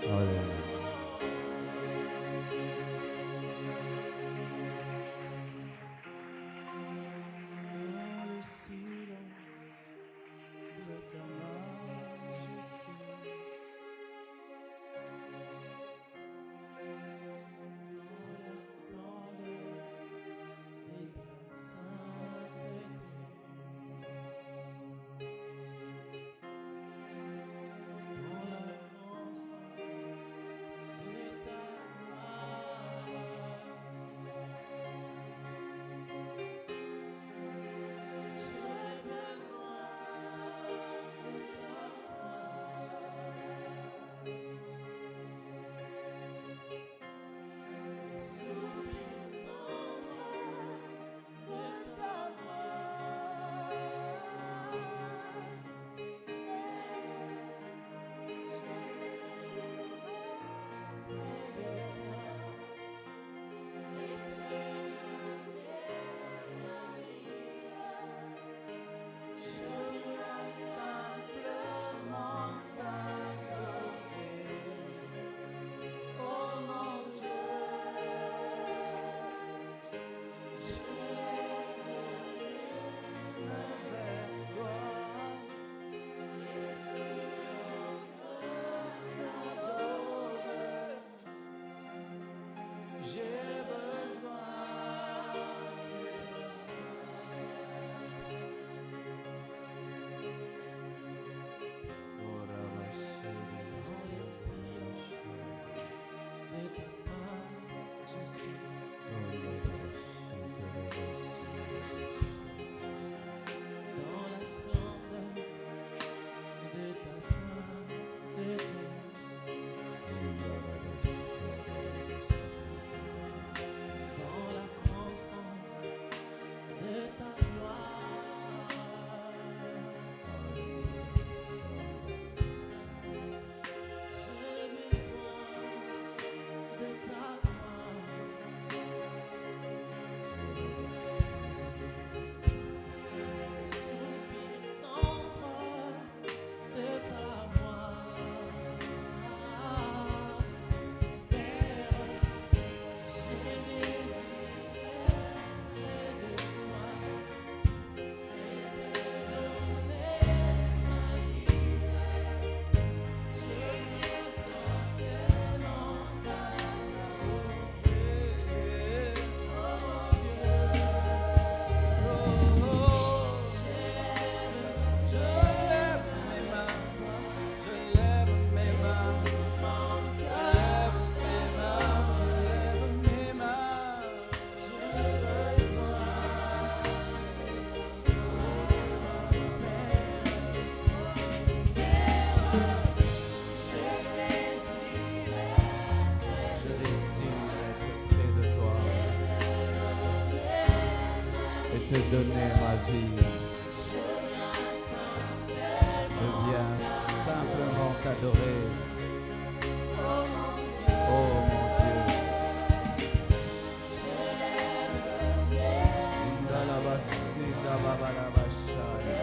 Alléluia. Dans le silence de ta majesté, dans la splendeur de ta sainteté, dans la constance de ta gloire, j'ai besoin de ta voix, soupir tendre de ta simplement t'adorer, oh mon Dieu, je lève vers toi et t'adorer. J'ai besoin Ora vascere dans le silence de ta majesté, dans la splendeur de ta sainteté, dans la constance de ta gloire, j'ai besoin de ta voix, soupir tendre de ta voix, Père, j'ai désiré près de toi et te donner ma vie. Je veux simplement t'adorer, oh mon Dieu. Je lève mes mains, je lève mes mains, je lève mes mains, je lève mes mains. J'ai besoin Je désire être près de toi et te donner ma vie. Je viens simplement t'adorer. Oh mon Dieu. Indalabasida babalabashaya.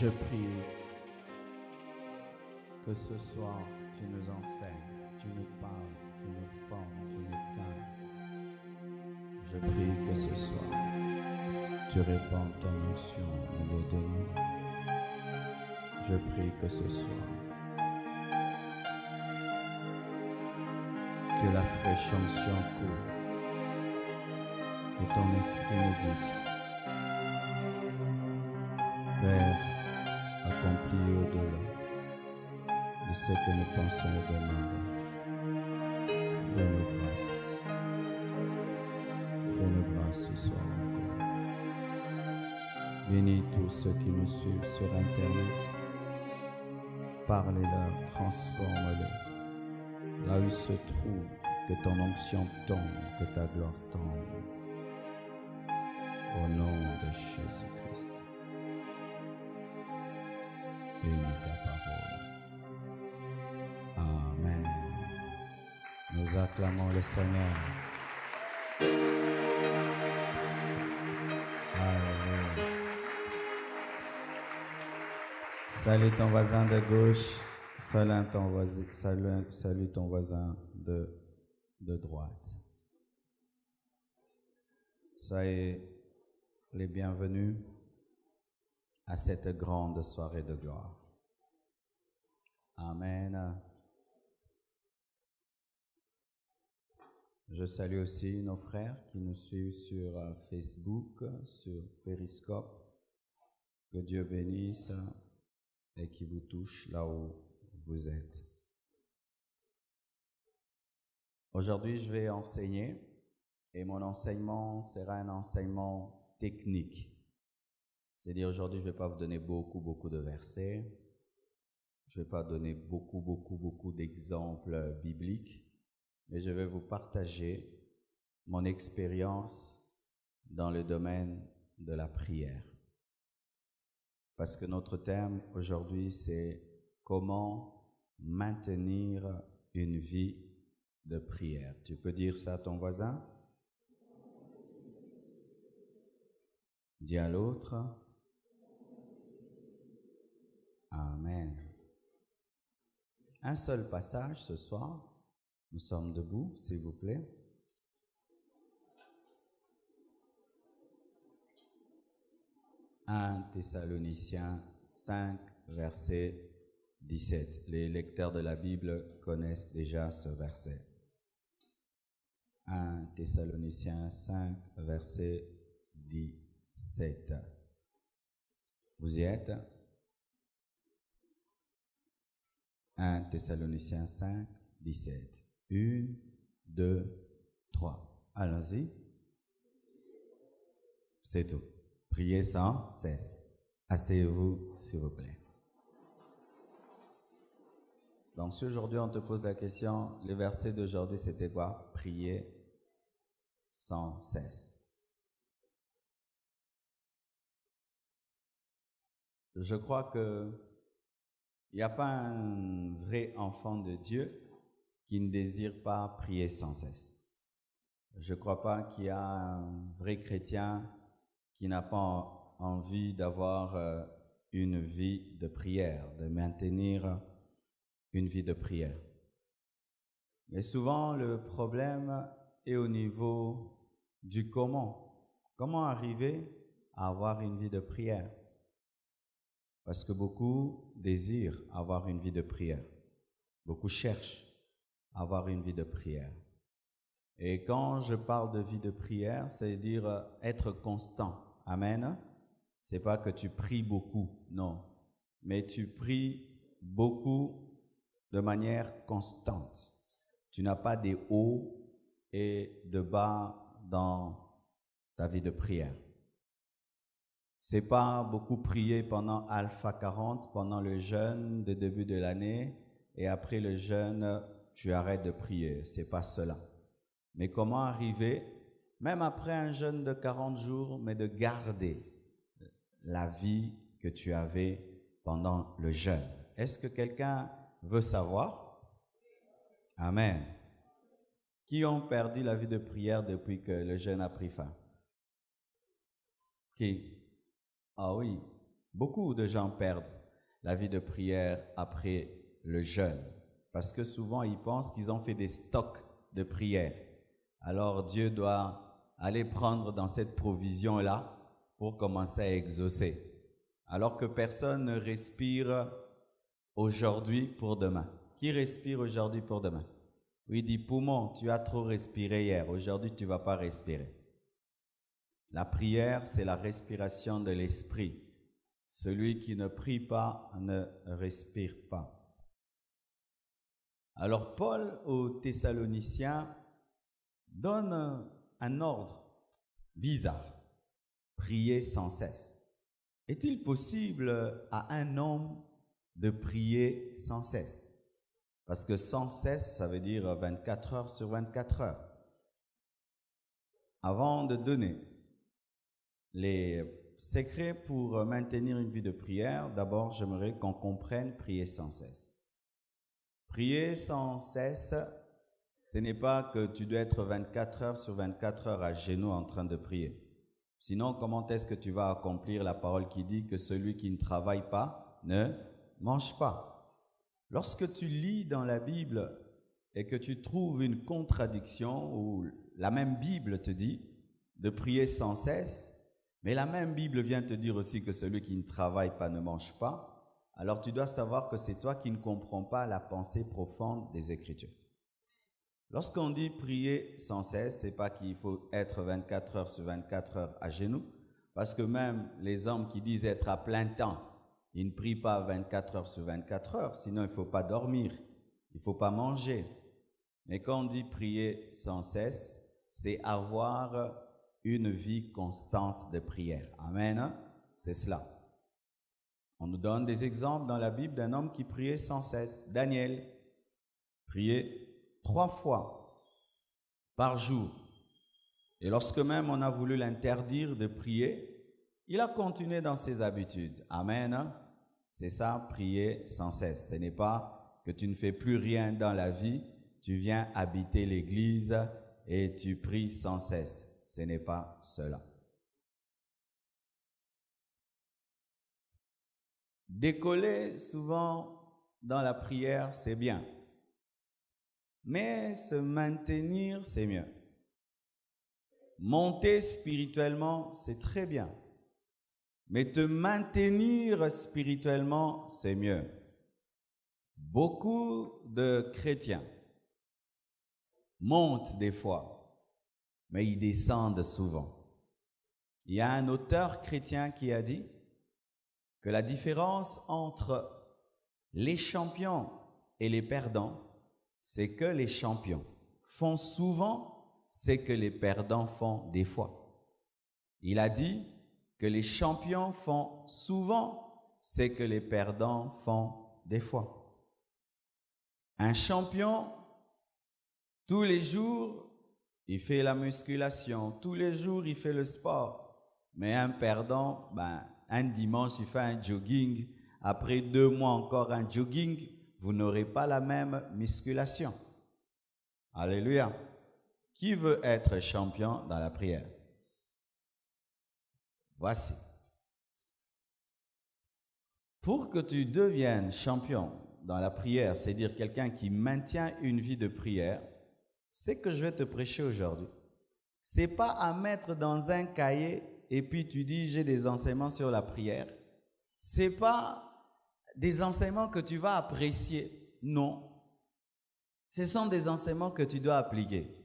Je prie que ce soir, tu nous enseignes, tu nous parles, tu nous formes, tu nous teins. Je prie que ce soir, tu répands ton onction au milieu de nous. Je prie que ce soir, que la fraîche onction coule, que ton esprit nous guide. Père, accomplis au-delà de ce que nous pensons et demandons. Fais-nous grâce. Fais-nous grâce ce soir encore. Bénis tous ceux qui nous suivent sur Internet. Parlez-leur, transforme-les. Là où ils se trouvent, que ton onction tombe, que ta gloire tombe. Au nom de Jésus-Christ. Bénis ta parole. Amen. Nous acclamons le Seigneur. Alléluia. Salue ton voisin de gauche, salue ton voisin de droite. Soyez les bienvenus à cette grande soirée de gloire. Amen. Je salue aussi nos frères qui nous suivent sur Facebook, sur Periscope. Que Dieu bénisse et qui vous touche là où vous êtes. Aujourd'hui, je vais enseigner et mon enseignement sera un enseignement technique. C'est-à-dire aujourd'hui, je ne vais pas vous donner beaucoup de versets. Je ne vais pas donner beaucoup d'exemples bibliques. Mais je vais vous partager mon expérience dans le domaine de la prière. Parce que notre thème aujourd'hui, c'est comment maintenir une vie de prière. Tu peux dire ça à ton voisin? Dis à l'autre. Amen. Un seul passage ce soir. Nous sommes debout, s'il vous plaît. « 1 Thessaloniciens 5, verset 17. » Les lecteurs de la Bible connaissent déjà ce verset. 1 Thessaloniciens 5, verset 17. Vous y êtes? 1 Thessaloniciens 5, 17. 1, 2, 3. Allons-y. C'est tout. Priez sans cesse. Asseyez-vous, s'il vous plaît. Donc, si aujourd'hui on te pose la question, le verset d'aujourd'hui c'était quoi? Prier sans cesse. Je crois que il n'y a pas un vrai enfant de Dieu qui ne désire pas prier sans cesse. Je ne crois pas qu'il y a un vrai chrétien qui n'a pas envie d'avoir une vie de prière, de maintenir une vie de prière. Mais souvent, le problème est au niveau du comment. Comment arriver à avoir une vie de prière? Parce que beaucoup désirent avoir une vie de prière. Beaucoup cherchent à avoir une vie de prière. Et quand je parle de vie de prière, c'est-à-dire être constant. Amen. C'est pas que tu pries beaucoup, non. Mais tu pries beaucoup de manière constante. Tu n'as pas des hauts et de bas dans ta vie de prière. C'est pas beaucoup prier pendant Alpha 40, pendant le jeûne de début de l'année, et après le jeûne, tu arrêtes de prier. C'est pas cela. Mais comment arriver, même après un jeûne de 40 jours, mais de garder la vie que tu avais pendant le jeûne? Est-ce que quelqu'un veut savoir? Amen. Qui ont perdu la vie de prière depuis que le jeûne a pris fin? Qui? Ah oui, Beaucoup de gens perdent la vie de prière après le jeûne parce que souvent ils pensent qu'ils ont fait des stocks de prière. Alors Dieu doit aller prendre dans cette provision-là pour commencer à exaucer. Alors que personne ne respire aujourd'hui pour demain. Qui respire aujourd'hui pour demain? Oui, dit poumon, tu as trop respiré hier. Aujourd'hui, tu ne vas pas respirer. La prière, c'est la respiration de l'esprit. Celui qui ne prie pas ne respire pas. Alors Paul aux Thessaloniciens donne un ordre bizarre. Prier sans cesse. Est-il possible à un homme de prier sans cesse? Parce que sans cesse, ça veut dire 24 heures sur 24 heures. Avant de donner les secrets pour maintenir une vie de prière, d'abord, j'aimerais qu'on comprenne prier sans cesse. Prier sans cesse, ce n'est pas que tu dois être 24 heures sur 24 heures à genoux en train de prier. Sinon, comment est-ce que tu vas accomplir la parole qui dit que celui qui ne travaille pas ne mange pas? Lorsque tu lis dans la Bible et que tu trouves une contradiction où la même Bible te dit de prier sans cesse, mais la même Bible vient te dire aussi que celui qui ne travaille pas ne mange pas, alors tu dois savoir que c'est toi qui ne comprends pas la pensée profonde des Écritures. Lorsqu'on dit prier sans cesse, ce n'est pas qu'il faut être 24 heures sur 24 heures à genoux, parce que même les hommes qui disent être à plein temps, ils ne prient pas 24 heures sur 24 heures, sinon il ne faut pas dormir, il ne faut pas manger. Mais quand on dit prier sans cesse, c'est avoir une vie constante de prière. Amen, c'est cela. On nous donne des exemples dans la Bible d'un homme qui priait sans cesse. Daniel priait 3 fois par jour. Et lorsque même on a voulu l'interdire de prier, il a continué dans ses habitudes. Amen. C'est ça, prier sans cesse. Ce n'est pas que tu ne fais plus rien dans la vie, tu viens habiter l'église et tu pries sans cesse. Ce n'est pas cela. Décoller souvent dans la prière, c'est bien. Mais se maintenir, c'est mieux. Monter spirituellement, c'est très bien. Mais te maintenir spirituellement, c'est mieux. Beaucoup de chrétiens montent des fois, mais ils descendent souvent. Il y a un auteur chrétien qui a dit que la différence entre les champions et les perdants, c'est que les champions font souvent ce que les perdants font des fois. Il a dit que les champions font souvent ce que les perdants font des fois. Un champion, tous les jours, il fait la musculation, tous les jours, il fait le sport. Mais un perdant, un dimanche, il fait un jogging. Après 2 mois encore un jogging, vous n'aurez pas la même musculation. Alléluia. Qui veut être champion dans la prière? Voici. Pour que tu deviennes champion dans la prière, c'est-à-dire quelqu'un qui maintient une vie de prière, c'est que je vais te prêcher aujourd'hui. Ce n'est pas à mettre dans un cahier et puis tu dis j'ai des enseignements sur la prière. Ce n'est pas des enseignements que tu vas apprécier. Non. Ce sont des enseignements que tu dois appliquer.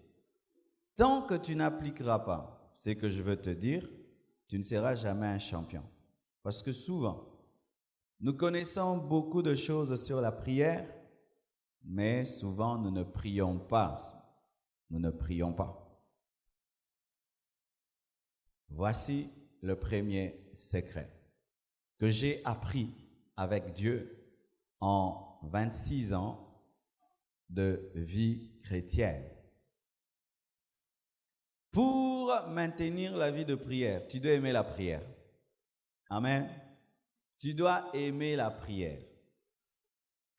Tant que tu n'appliqueras pas ce que je veux te dire, tu ne seras jamais un champion. Parce que souvent, nous connaissons beaucoup de choses sur la prière, mais souvent nous ne prions pas. Nous ne prions pas. Voici le premier secret que j'ai appris avec Dieu en 26 ans de vie chrétienne. Pour maintenir la vie de prière, tu dois aimer la prière. Amen. Tu dois aimer la prière.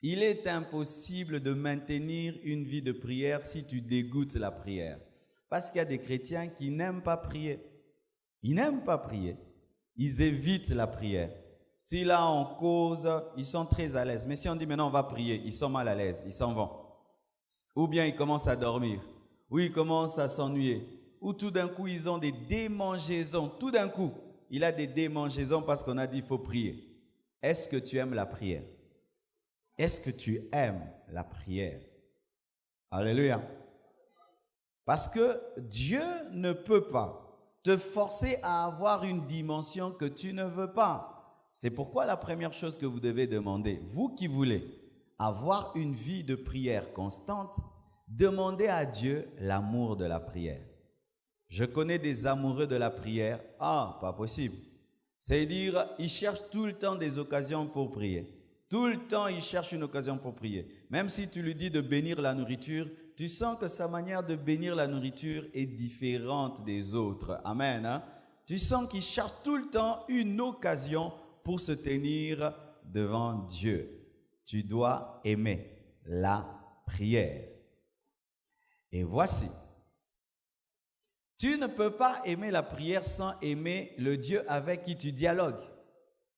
Il est impossible de maintenir une vie de prière si tu dégoûtes la prière. Parce qu'il y a des chrétiens qui n'aiment pas prier. Ils n'aiment pas prier. Ils évitent la prière. Si là on cause, ils sont très à l'aise. Mais si on dit maintenant on va prier, ils sont mal à l'aise, ils s'en vont. Ou bien ils commencent à dormir, ou ils commencent à s'ennuyer, ou tout d'un coup ils ont des démangeaisons. Tout d'un coup, il a des démangeaisons parce qu'on a dit il faut prier. Est-ce que tu aimes la prière? Est-ce que tu aimes la prière? Alléluia. Parce que Dieu ne peut pas te forcer à avoir une dimension que tu ne veux pas. C'est pourquoi la première chose que vous devez demander, vous qui voulez avoir une vie de prière constante, demandez à Dieu l'amour de la prière. Je connais des amoureux de la prière. Ah, pas possible. C'est-à-dire, ils cherchent tout le temps des occasions pour prier. Tout le temps, il cherche une occasion pour prier. Même si tu lui dis de bénir la nourriture, tu sens que sa manière de bénir la nourriture est différente des autres. Amen. Hein? Tu sens qu'il cherche tout le temps une occasion pour se tenir devant Dieu. Tu dois aimer la prière. Et voici, tu ne peux pas aimer la prière sans aimer le Dieu avec qui tu dialogues.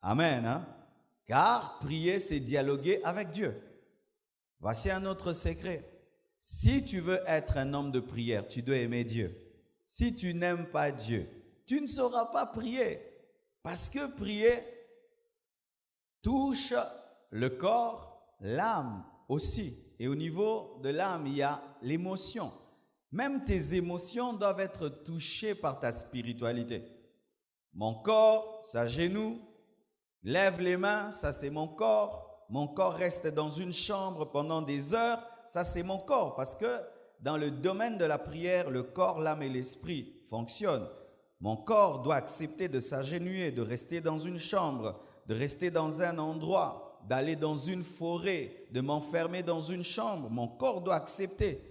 Amen. Hein? Car prier, c'est dialoguer avec Dieu. Voici un autre secret. Si tu veux être un homme de prière, tu dois aimer Dieu. Si tu n'aimes pas Dieu, tu ne sauras pas prier. Parce que prier touche le corps, l'âme aussi. Et au niveau de l'âme, il y a l'émotion. Même tes émotions doivent être touchées par ta spiritualité. Mon corps s'agenouille, lève les mains, ça c'est mon corps. Mon corps reste dans une chambre pendant des heures, ça c'est mon corps. Parce que dans le domaine de la prière, le corps, l'âme et l'esprit fonctionnent. Mon corps doit accepter de s'agenouiller, de rester dans une chambre, de rester dans un endroit, d'aller dans une forêt, de m'enfermer dans une chambre. Mon corps doit accepter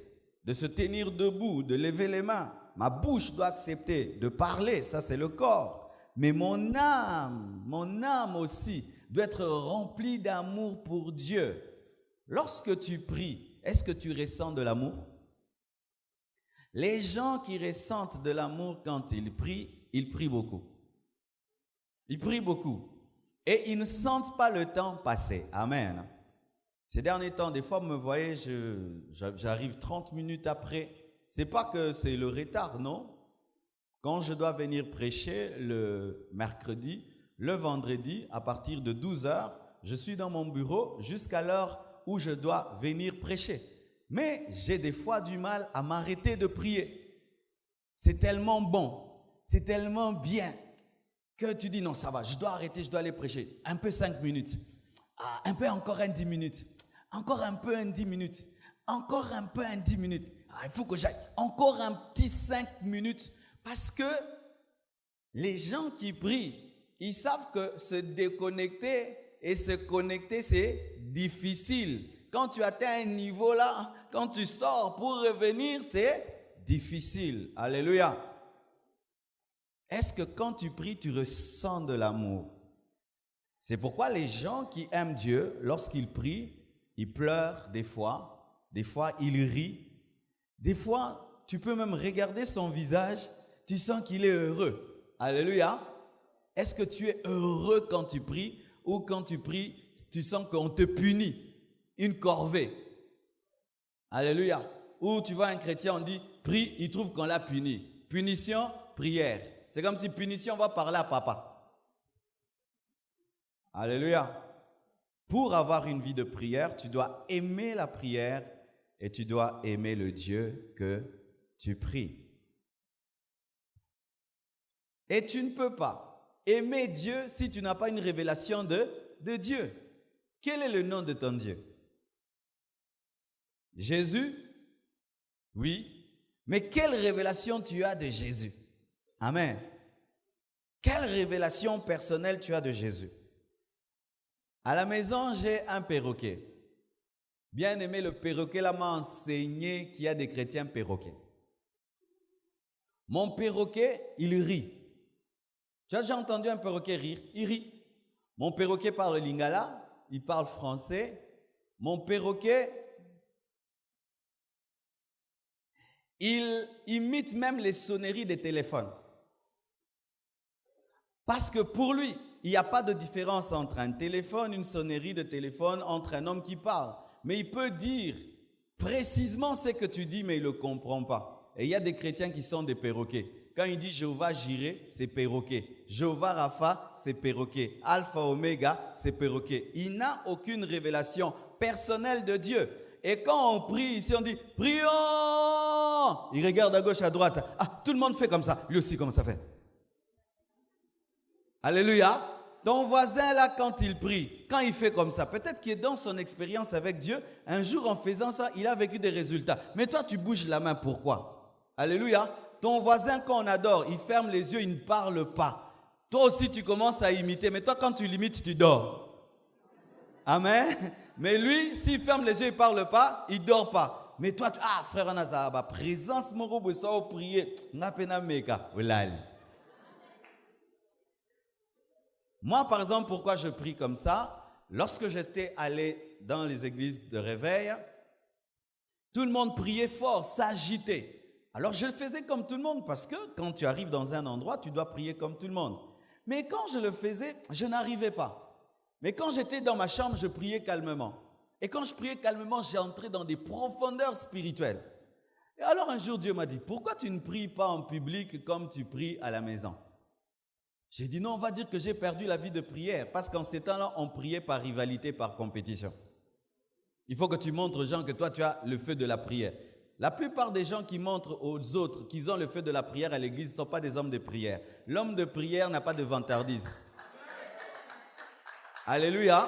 de se tenir debout, de lever les mains. Ma bouche doit accepter de parler, ça c'est le corps. Mais mon âme aussi doit être remplie d'amour pour Dieu. Lorsque tu pries, est-ce que tu ressens de l'amour? Les gens qui ressentent de l'amour quand ils prient beaucoup. Ils prient beaucoup. Et ils ne sentent pas le temps passer. Amen. Ces derniers temps, des fois, vous me voyez, j'arrive 30 minutes après. Ce n'est pas que c'est le retard, non? Quand je dois venir prêcher le mercredi, le vendredi, à partir de 12h, je suis dans mon bureau jusqu'à l'heure où je dois venir prêcher. Mais j'ai des fois du mal à m'arrêter de prier. C'est tellement bon, c'est tellement bien que tu dis non, ça va, je dois arrêter, je dois aller prêcher. Un peu 5 minutes, un peu encore un 10 minutes, encore un peu un 10 minutes, encore un peu un 10 minutes. Il faut que j'aille encore un petit 5 minutes parce que les gens qui prient, ils savent que se déconnecter et se connecter, c'est difficile. Quand tu atteins un niveau là, quand tu sors pour revenir, c'est difficile. Alléluia. Est-ce que quand tu pries, tu ressens de l'amour? C'est pourquoi les gens qui aiment Dieu, lorsqu'ils prient, ils pleurent des fois ils rient. Des fois, tu peux même regarder son visage, tu sens qu'il est heureux. Alléluia. Est-ce que tu es heureux quand tu pries ou quand tu pries, tu sens qu'on te punit, une corvée? Alléluia. Ou tu vois un chrétien, on dit, prie, il trouve qu'on l'a puni. Punition, prière. C'est comme si punition va parler à papa. Alléluia. Pour avoir une vie de prière, tu dois aimer la prière et tu dois aimer le Dieu que tu pries. Et tu ne peux pas aimer Dieu si tu n'as pas une révélation de Dieu. Quel est le nom de ton Dieu? Jésus? Oui. Mais quelle révélation tu as de Jésus? Amen. Quelle révélation personnelle tu as de Jésus? À la maison, j'ai un perroquet. Bien aimé, le perroquet là m'a enseigné qu'il y a des chrétiens perroquets. Mon perroquet, il rit. Tu as déjà entendu un perroquet rire? Il rit. Mon perroquet parle lingala, il parle français. Mon perroquet, il imite même les sonneries des téléphones. Parce que pour lui, il n'y a pas de différence entre un téléphone, une sonnerie de téléphone, entre un homme qui parle. Mais il peut dire précisément ce que tu dis, mais il ne le comprend pas. Et il y a des chrétiens qui sont des perroquets. Quand il dit Jéhovah Jireh, c'est perroquet. Jéhovah Rapha, c'est perroquet. Alpha Oméga, c'est perroquet. Il n'a aucune révélation personnelle de Dieu. Et quand on prie ici, on dit prions. Il regarde à gauche, à droite. Ah, tout le monde fait comme ça. Lui aussi, comment ça fait? Alléluia. Ton voisin là, quand il prie, quand il fait comme ça, peut-être qu'il est dans son expérience avec Dieu, un jour en faisant ça, il a vécu des résultats. Mais toi, tu bouges la main, pourquoi? Alléluia. Ton voisin, quand on adore, il ferme les yeux, il ne parle pas. Toi aussi, tu commences à imiter, mais toi, quand tu limites, tu dors. Amen. Mais lui, s'il ferme les yeux, il ne parle pas, il ne dort pas. Mais toi, frère Anazaba, présence, mon robe, ça, au prier, n'apena meka, olali. Moi, par exemple, pourquoi je prie comme ça? Lorsque j'étais allé dans les églises de réveil, tout le monde priait fort, s'agitait. Alors, je le faisais comme tout le monde parce que quand tu arrives dans un endroit, tu dois prier comme tout le monde. Mais quand je le faisais, je n'arrivais pas. Mais quand j'étais dans ma chambre, je priais calmement. Et quand je priais calmement, j'entrais dans des profondeurs spirituelles. Et alors, un jour, Dieu m'a dit, pourquoi tu ne pries pas en public comme tu pries à la maison? J'ai dit non, on va dire que j'ai perdu la vie de prière parce qu'en ces temps-là, on priait par rivalité, par compétition. Il faut que tu montres aux gens que toi, tu as le feu de la prière. La plupart des gens qui montrent aux autres qu'ils ont le feu de la prière à l'église ne sont pas des hommes de prière. L'homme de prière n'a pas de vantardise. Alléluia.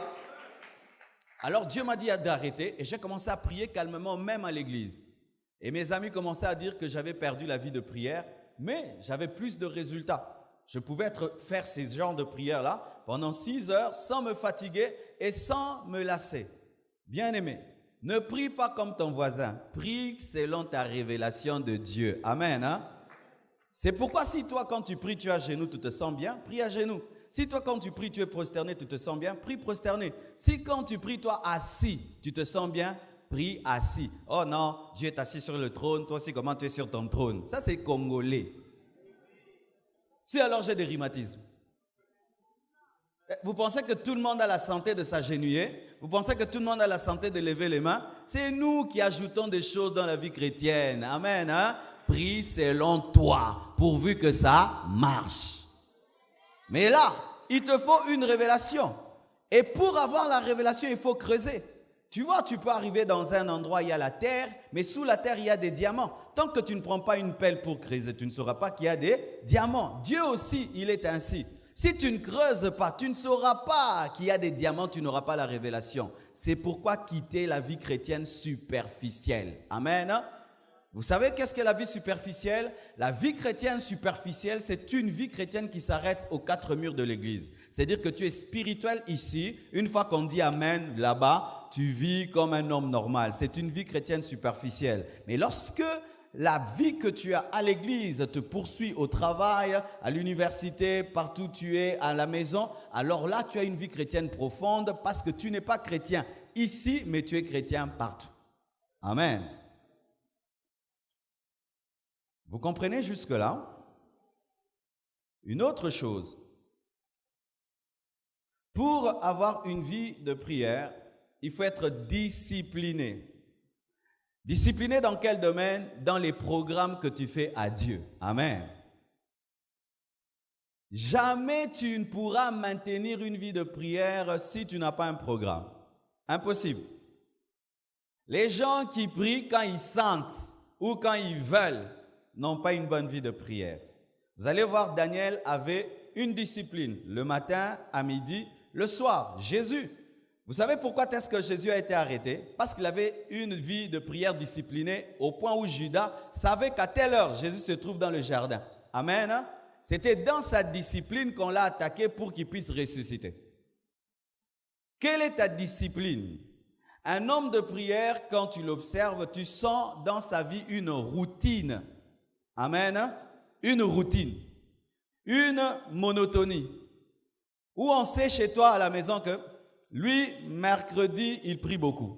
Alors Dieu m'a dit d'arrêter et j'ai commencé à prier calmement même à l'église. Et mes amis commençaient à dire que j'avais perdu la vie de prière, mais j'avais plus de résultats. Je pouvais faire ces genres de prières-là pendant 6 heures sans me fatiguer et sans me lasser. Bien-aimé, ne prie pas comme ton voisin. Prie selon ta révélation de Dieu. Amen. Hein? C'est pourquoi si toi, quand tu pries, tu es à genoux, tu te sens bien, prie à genoux. Si toi, quand tu pries, tu es prosterné, tu te sens bien, prie prosterné. Si quand tu pries, toi, assis, tu te sens bien, prie assis. Oh non, Dieu est assis sur le trône, toi aussi, comment tu es sur ton trône? Ça, c'est congolais. Si alors j'ai des rhumatismes. Vous pensez que tout le monde a la santé de s'agenouiller? Vous pensez que tout le monde a la santé de lever les mains? C'est nous qui ajoutons des choses dans la vie chrétienne. Amen. Hein? Prie selon toi, pourvu que ça marche. Mais là, il te faut une révélation. Et pour avoir la révélation, il faut creuser. Tu vois, tu peux arriver dans un endroit où il y a la terre, mais sous la terre, il y a des diamants. Tant que tu ne prends pas une pelle pour creuser, tu ne sauras pas qu'il y a des diamants. Dieu aussi, il est ainsi. Si tu ne creuses pas, tu ne sauras pas qu'il y a des diamants, tu n'auras pas la révélation. C'est pourquoi quitter la vie chrétienne superficielle. Amen. Vous savez qu'est-ce que la vie superficielle? La vie chrétienne superficielle, c'est une vie chrétienne qui s'arrête aux 4 murs de l'église. C'est-à-dire que tu es spirituel ici. Une fois qu'on dit Amen là-bas, tu vis comme un homme normal. C'est une vie chrétienne superficielle. Mais lorsque la vie que tu as à l'église te poursuit au travail, à l'université, partout où tu es, à la maison, alors là, tu as une vie chrétienne profonde parce que tu n'es pas chrétien ici, mais tu es chrétien partout. Amen. Vous comprenez jusque-là? Une autre chose. Pour avoir une vie de prière, il faut être discipliné. Discipliné dans quel domaine? Dans les programmes que tu fais à Dieu. Amen. Jamais tu ne pourras maintenir une vie de prière si tu n'as pas un programme. Impossible. Les gens qui prient quand ils sentent ou quand ils veulent n'ont pas une bonne vie de prière. Vous allez voir, Daniel avait une discipline. Le matin, à midi, le soir. Jésus. Vous savez pourquoi est-ce que Jésus a été arrêté? Parce qu'il avait une vie de prière disciplinée au point où Judas savait qu'à telle heure, Jésus se trouve dans le jardin. Amen. C'était dans sa discipline qu'on l'a attaqué pour qu'il puisse ressusciter. Quelle est ta discipline? Un homme de prière, quand tu l'observes, tu sens dans sa vie une routine. Amen. Une routine. Une monotonie. Où on sait chez toi à la maison que lui, mercredi, il prie beaucoup.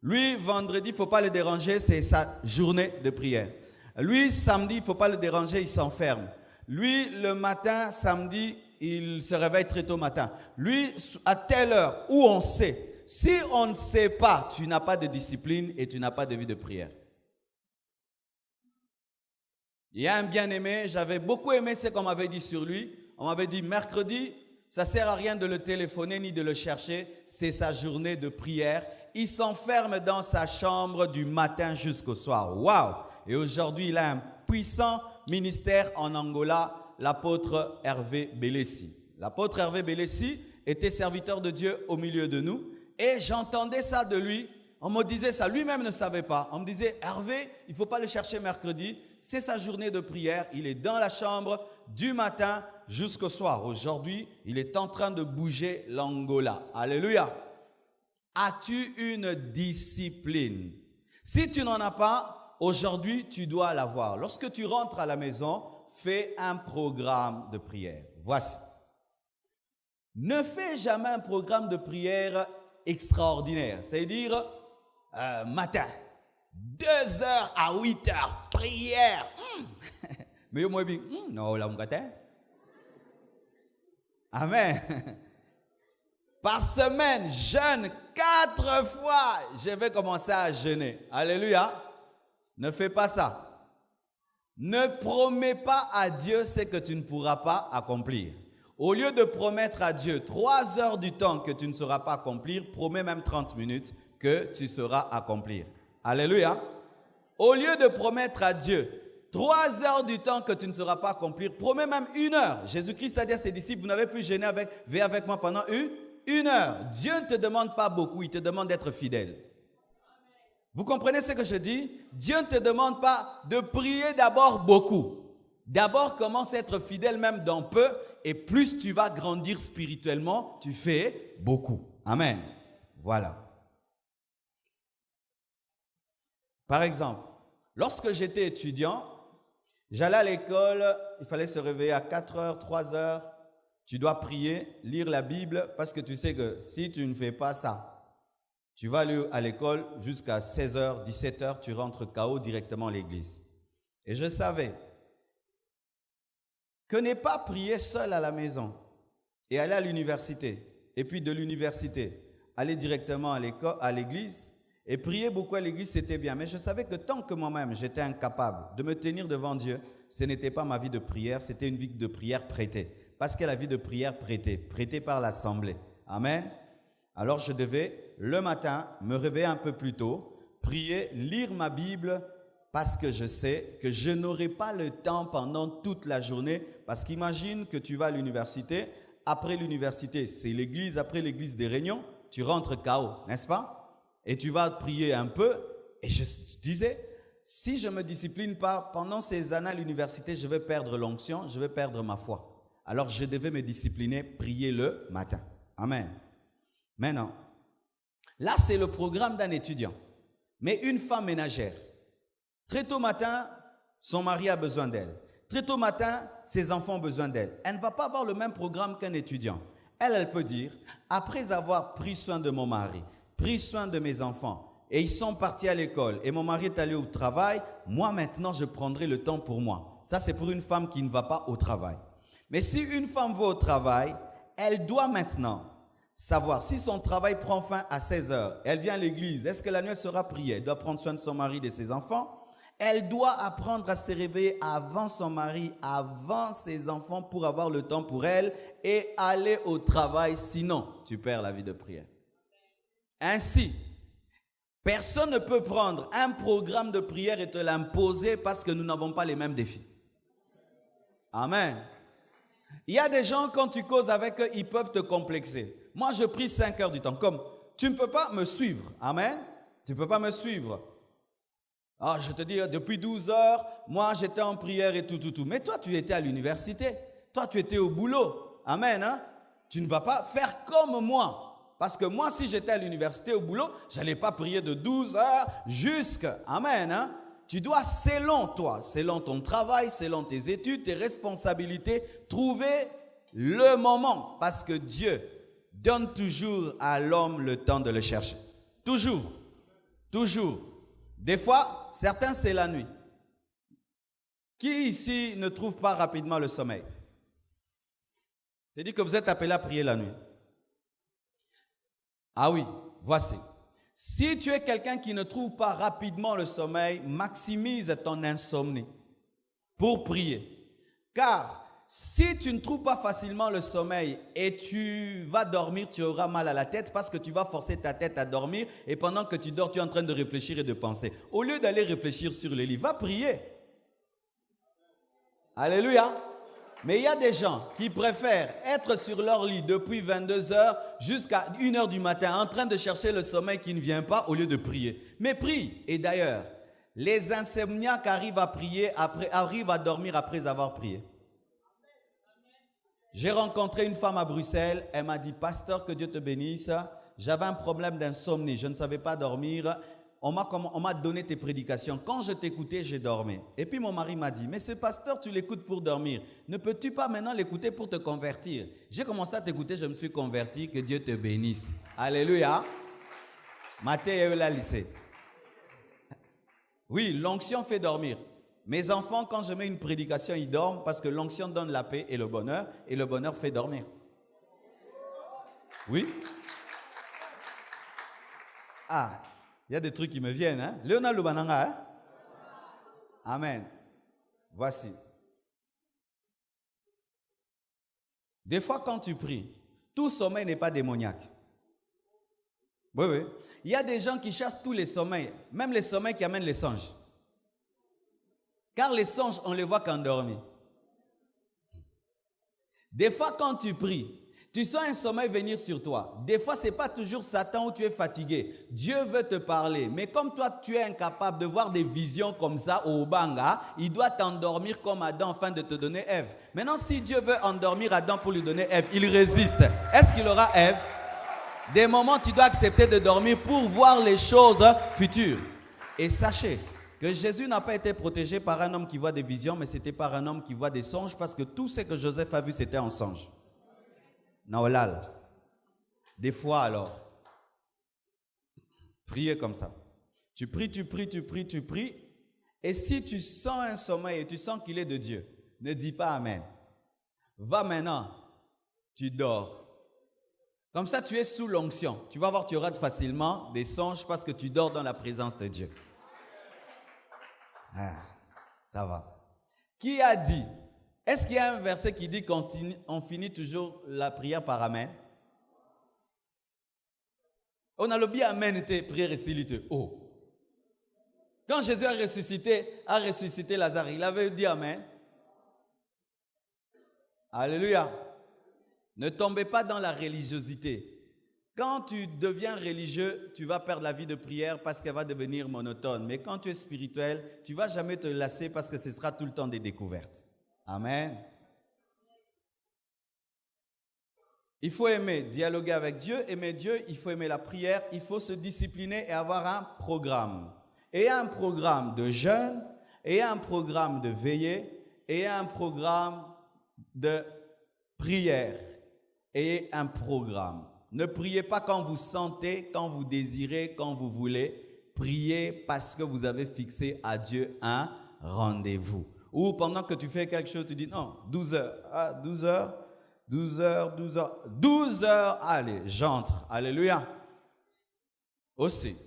Lui, vendredi, il ne faut pas le déranger, c'est sa journée de prière. Lui, samedi, il ne faut pas le déranger, il s'enferme. Lui, le matin, samedi, il se réveille très tôt matin. Lui, à telle heure, où on sait. Si on ne sait pas, tu n'as pas de discipline et tu n'as pas de vie de prière. Il y a un bien-aimé, j'avais beaucoup aimé ce qu'on m'avait dit sur lui. On m'avait dit, mercredi, ça ne sert à rien de le téléphoner ni de le chercher. C'est sa journée de prière. Il s'enferme dans sa chambre du matin jusqu'au soir. Waouh! Et aujourd'hui, il a un puissant ministère en Angola, l'apôtre Hervé Bélessi. L'apôtre Hervé Bélessi était serviteur de Dieu au milieu de nous. Et j'entendais ça de lui. On me disait ça. Lui-même ne savait pas. On me disait, Hervé, il ne faut pas le chercher mercredi. C'est sa journée de prière. Il est dans la chambre du matin jusqu'au soir. Aujourd'hui, il est en train de bouger l'Angola. Alléluia. As-tu une discipline? Si tu n'en as pas, aujourd'hui, tu dois l'avoir. Lorsque tu rentres à la maison, fais un programme de prière. Voici. Ne fais jamais un programme de prière extraordinaire. C'est-à-dire, matin, 2h à 8h, prière. Mais moi, non, là, on matin. Amen. Par semaine, jeûne 4 fois. Je vais commencer à jeûner. Alléluia. Ne fais pas ça. Ne promets pas à Dieu ce que tu ne pourras pas accomplir. Au lieu de promettre à Dieu 3 heures du temps que tu ne sauras pas accomplir, promets même 30 minutes que tu sauras accomplir. Alléluia. Au lieu de promettre à Dieu 3 heures du temps que tu ne sauras pas accomplir, promets même 1 heure. Jésus-Christ a dit à ses disciples, vous n'avez pu jeûner avec moi pendant 1 heure. Dieu ne te demande pas beaucoup, il te demande d'être fidèle. Vous comprenez ce que je dis? Dieu ne te demande pas de prier d'abord beaucoup. D'abord, commence à être fidèle même dans peu, et plus tu vas grandir spirituellement, tu fais beaucoup. Amen. Voilà. Par exemple, lorsque j'étais étudiant, j'allais à l'école, il fallait se réveiller à 4 heures, 3 heures. Tu dois prier, lire la Bible, parce que tu sais que si tu ne fais pas ça, tu vas aller à l'école jusqu'à 16h, 17h, tu rentres KO directement à l'église. Et je savais que ne pas prier seul à la maison et aller à l'université, et puis de l'université, aller directement à l'église, et prier beaucoup à l'église, c'était bien. Mais je savais que tant que moi-même, j'étais incapable de me tenir devant Dieu, ce n'était pas ma vie de prière, c'était une vie de prière prêtée. Parce que la vie de prière prêtée par l'assemblée. Amen. Alors je devais, le matin, me réveiller un peu plus tôt, prier, lire ma Bible, parce que je sais que je n'aurai pas le temps pendant toute la journée. Parce qu'imagine que tu vas à l'université, après l'université, c'est l'église, après l'église des réunions, tu rentres KO, n'est-ce pas? Et tu vas prier un peu. Et je disais, si je ne me discipline pas, pendant ces années à l'université, je vais perdre l'onction, je vais perdre ma foi. Alors, je devais me discipliner, prier le matin. Amen. Maintenant, là, c'est le programme d'un étudiant. Mais une femme ménagère, très tôt matin, son mari a besoin d'elle. Très tôt matin, ses enfants ont besoin d'elle. Elle ne va pas avoir le même programme qu'un étudiant. Elle peut dire, après avoir pris soin de mon mari, pris soin de mes enfants, et ils sont partis à l'école, et mon mari est allé au travail, moi maintenant, je prendrai le temps pour moi. Ça, c'est pour une femme qui ne va pas au travail. Mais si une femme va au travail, elle doit maintenant savoir si son travail prend fin à 16h, elle vient à l'église, est-ce que la nuit elle sera priée? Elle doit prendre soin de son mari et de ses enfants. Elle doit apprendre à se réveiller avant son mari, avant ses enfants pour avoir le temps pour elle et aller au travail. Sinon, tu perds la vie de prière. Ainsi, personne ne peut prendre un programme de prière et te l'imposer parce que nous n'avons pas les mêmes défis. Amen. Il y a des gens, quand tu causes avec eux, ils peuvent te complexer. Moi, je prie 5 heures du temps. Comme, tu ne peux pas me suivre. Amen. Tu ne peux pas me suivre. Ah, je te dis, depuis 12 heures, moi, j'étais en prière et tout. Mais toi, tu étais à l'université. Toi, tu étais au boulot. Amen. Hein? Tu ne vas pas faire comme moi. Parce que moi, si j'étais à l'université, au boulot, je n'allais pas prier de 12 heures jusqu'à... Amen. Hein? Tu dois, selon toi, selon ton travail, selon tes études, tes responsabilités, trouver le moment. Parce que Dieu donne toujours à l'homme le temps de le chercher. Toujours. Toujours. Des fois, certains, c'est la nuit. Qui ici ne trouve pas rapidement le sommeil? C'est dit que vous êtes appelé à prier la nuit. Ah oui, voici. Si tu es quelqu'un qui ne trouve pas rapidement le sommeil, maximise ton insomnie pour prier. Car si tu ne trouves pas facilement le sommeil et tu vas dormir, tu auras mal à la tête parce que tu vas forcer ta tête à dormir et pendant que tu dors, tu es en train de réfléchir et de penser. Au lieu d'aller réfléchir sur le lit, va prier. Alléluia. Mais il y a des gens qui préfèrent être sur leur lit depuis 22h jusqu'à 1h du matin en train de chercher le sommeil qui ne vient pas au lieu de prier. Mais prie. Et d'ailleurs, les insomniaques arrivent à dormir après avoir prié. J'ai rencontré une femme à Bruxelles. Elle m'a dit, pasteur, que Dieu te bénisse. J'avais un problème d'insomnie. Je ne savais pas dormir. On m'a donné tes prédications. Quand je t'écoutais, j'ai dormi. Et puis mon mari m'a dit, mais ce pasteur, tu l'écoutes pour dormir. Ne peux-tu pas maintenant l'écouter pour te convertir? J'ai commencé à t'écouter, je me suis converti. Que Dieu te bénisse. Alléluia. Matthieu la lycée. Oui, l'onction fait dormir. Mes enfants, quand je mets une prédication, ils dorment parce que l'onction donne la paix et le bonheur fait dormir. Oui. Ah. Il y a des trucs qui me viennent. Hein? Léonard Lubananga. Hein? Amen. Voici. Des fois, quand tu pries, tout sommeil n'est pas démoniaque. Oui, oui. Il y a des gens qui chassent tous les sommeils, même les sommeils qui amènent les songes. Car les songes, on les voit qu'endormis. Des fois, quand tu pries, tu sens un sommeil venir sur toi. Des fois, ce n'est pas toujours Satan où tu es fatigué. Dieu veut te parler. Mais comme toi, tu es incapable de voir des visions comme ça au Banga, il doit t'endormir comme Adam afin de te donner Ève. Maintenant, si Dieu veut endormir Adam pour lui donner Ève, il résiste. Est-ce qu'il aura Ève? Des moments, tu dois accepter de dormir pour voir les choses futures. Et sachez que Jésus n'a pas été protégé par un homme qui voit des visions, mais c'était par un homme qui voit des songes, parce que tout ce que Joseph a vu, c'était en songe. Naolal. Des fois alors, priez comme ça. Tu pries. Et si tu sens un sommeil et tu sens qu'il est de Dieu, ne dis pas Amen. Va maintenant, tu dors. Comme ça, tu es sous l'onction. Tu vas voir, tu auras facilement des songes parce que tu dors dans la présence de Dieu. Ah, ça va. Qui a dit? Est-ce qu'il y a un verset qui dit qu'on finit toujours la prière par Amen? On a le bien Amen était prière et silité. Oh. Quand Jésus a ressuscité Lazare, il avait dit Amen. Alléluia. Ne tombez pas dans la religiosité. Quand tu deviens religieux, tu vas perdre la vie de prière parce qu'elle va devenir monotone. Mais quand tu es spirituel, tu ne vas jamais te lasser parce que ce sera tout le temps des découvertes. Amen. Il faut aimer dialoguer avec Dieu, aimer Dieu, il faut aimer la prière, il faut se discipliner et avoir un programme. Et un programme de jeûne, et un programme de veillée, et un programme de prière, et un programme. Ne priez pas quand vous sentez, quand vous désirez, quand vous voulez. Priez parce que vous avez fixé à Dieu un rendez-vous. Ou pendant que tu fais quelque chose, tu dis non, 12 heures. Ah, 12 heures, 12 heures, 12 heures. 12 heures, allez, j'entre. Alléluia. Aussi,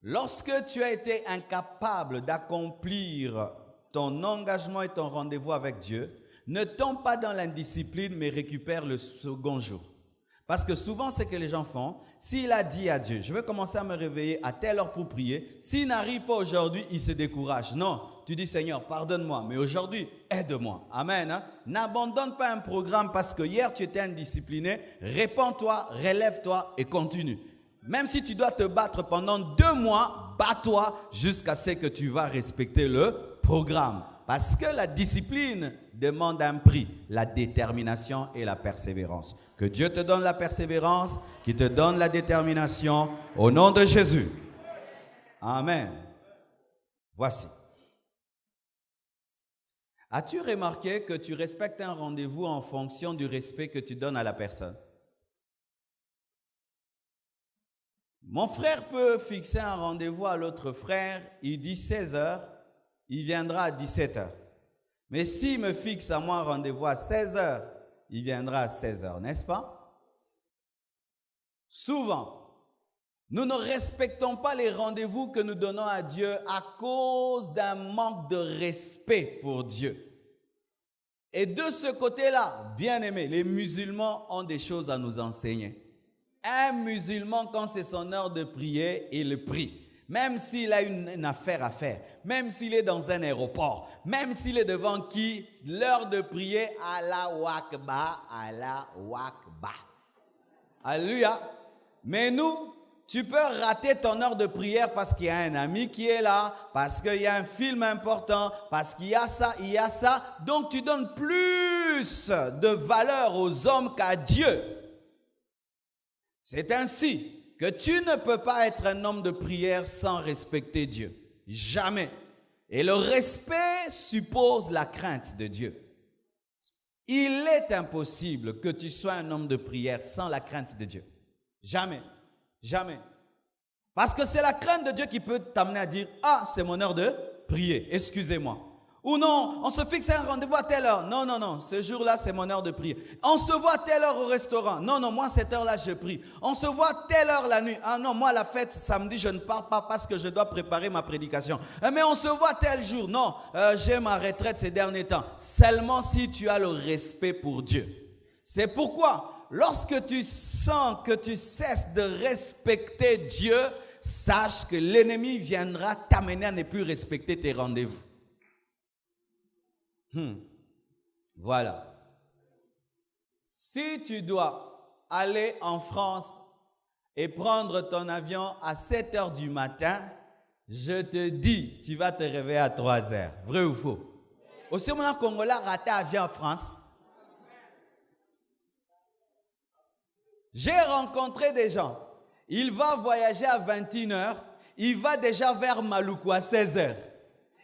lorsque tu as été incapable d'accomplir ton engagement et ton rendez-vous avec Dieu, ne tombe pas dans l'indiscipline, mais récupère le second jour. Parce que souvent, ce que les gens font, s'il a dit à Dieu, je vais commencer à me réveiller à telle heure pour prier, s'il n'arrive pas aujourd'hui, il se décourage. Non, tu dis Seigneur, pardonne-moi, mais aujourd'hui, aide-moi. Amen. Hein? N'abandonne pas un programme parce que hier tu étais indiscipliné. Répands-toi, relève-toi et continue. Même si tu dois te battre pendant 2 mois, bats-toi jusqu'à ce que tu vas respecter le programme. Parce que la discipline demande un prix, la détermination et la persévérance. Que Dieu te donne la persévérance, qu'il te donne la détermination, au nom de Jésus. Amen. Voici. As-tu remarqué que tu respectes un rendez-vous en fonction du respect que tu donnes à la personne? Mon frère peut fixer un rendez-vous à l'autre frère, il dit 16 heures, il viendra à 17 heures. Mais s'il me fixe à moi un rendez-vous à 16 heures il viendra à 16h, n'est-ce pas? Souvent, nous ne respectons pas les rendez-vous que nous donnons à Dieu à cause d'un manque de respect pour Dieu. Et de ce côté-là, bien aimé, les musulmans ont des choses à nous enseigner. Un musulman, quand c'est son heure de prier, il prie. Même s'il a une affaire à faire, même s'il est dans un aéroport, même s'il est devant qui, l'heure de prier, Allahu Akbar, Allahu Akbar. Alléluia. Mais nous, tu peux rater ton heure de prière parce qu'il y a un ami qui est là, parce qu'il y a un film important, parce qu'il y a ça, il y a ça. Donc tu donnes plus de valeur aux hommes qu'à Dieu. C'est ainsi que tu ne peux pas être un homme de prière sans respecter Dieu. Jamais. Et le respect suppose la crainte de Dieu. Il est impossible que tu sois un homme de prière sans la crainte de Dieu. Jamais. Jamais. Parce que c'est la crainte de Dieu qui peut t'amener à dire « Ah, c'est mon heure de prier, excusez-moi ». Ou non, on se fixe un rendez-vous à telle heure. Non, non, non, ce jour-là, c'est mon heure de prier. On se voit à telle heure au restaurant. Non, non, moi, cette heure-là, je prie. On se voit à telle heure la nuit. Ah non, moi, la fête, samedi, je ne pars pas parce que je dois préparer ma prédication. Mais on se voit tel jour. Non, j'ai ma retraite ces derniers temps. Seulement si tu as le respect pour Dieu. C'est pourquoi, lorsque tu sens que tu cesses de respecter Dieu, sache que l'ennemi viendra t'amener à ne plus respecter tes rendez-vous. Voilà. Si tu dois aller en France et prendre ton avion à 7 h du matin, je te dis, tu vas te réveiller à 3 h. Vrai ou faux? Aussi, mon Congolais a raté avion en France. J'ai rencontré des gens. Il va voyager à 21 h. Il va déjà vers Maluku à 16 h.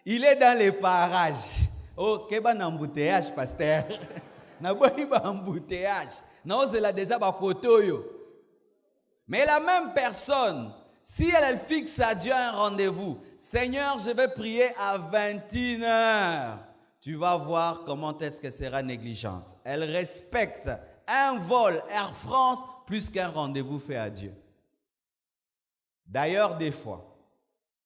Il est dans les parages. Oh, quel bon embouteillage, pasteur. Na boy ba embouteillage. Na ozela déjà ba kotoyo. Mais la même personne, si elle fixe à Dieu un rendez-vous, Seigneur, je vais prier à 21 h. Tu vas voir comment est-ce qu'elle sera négligente. Elle respecte un vol Air France plus qu'un rendez-vous fait à Dieu. D'ailleurs, des fois,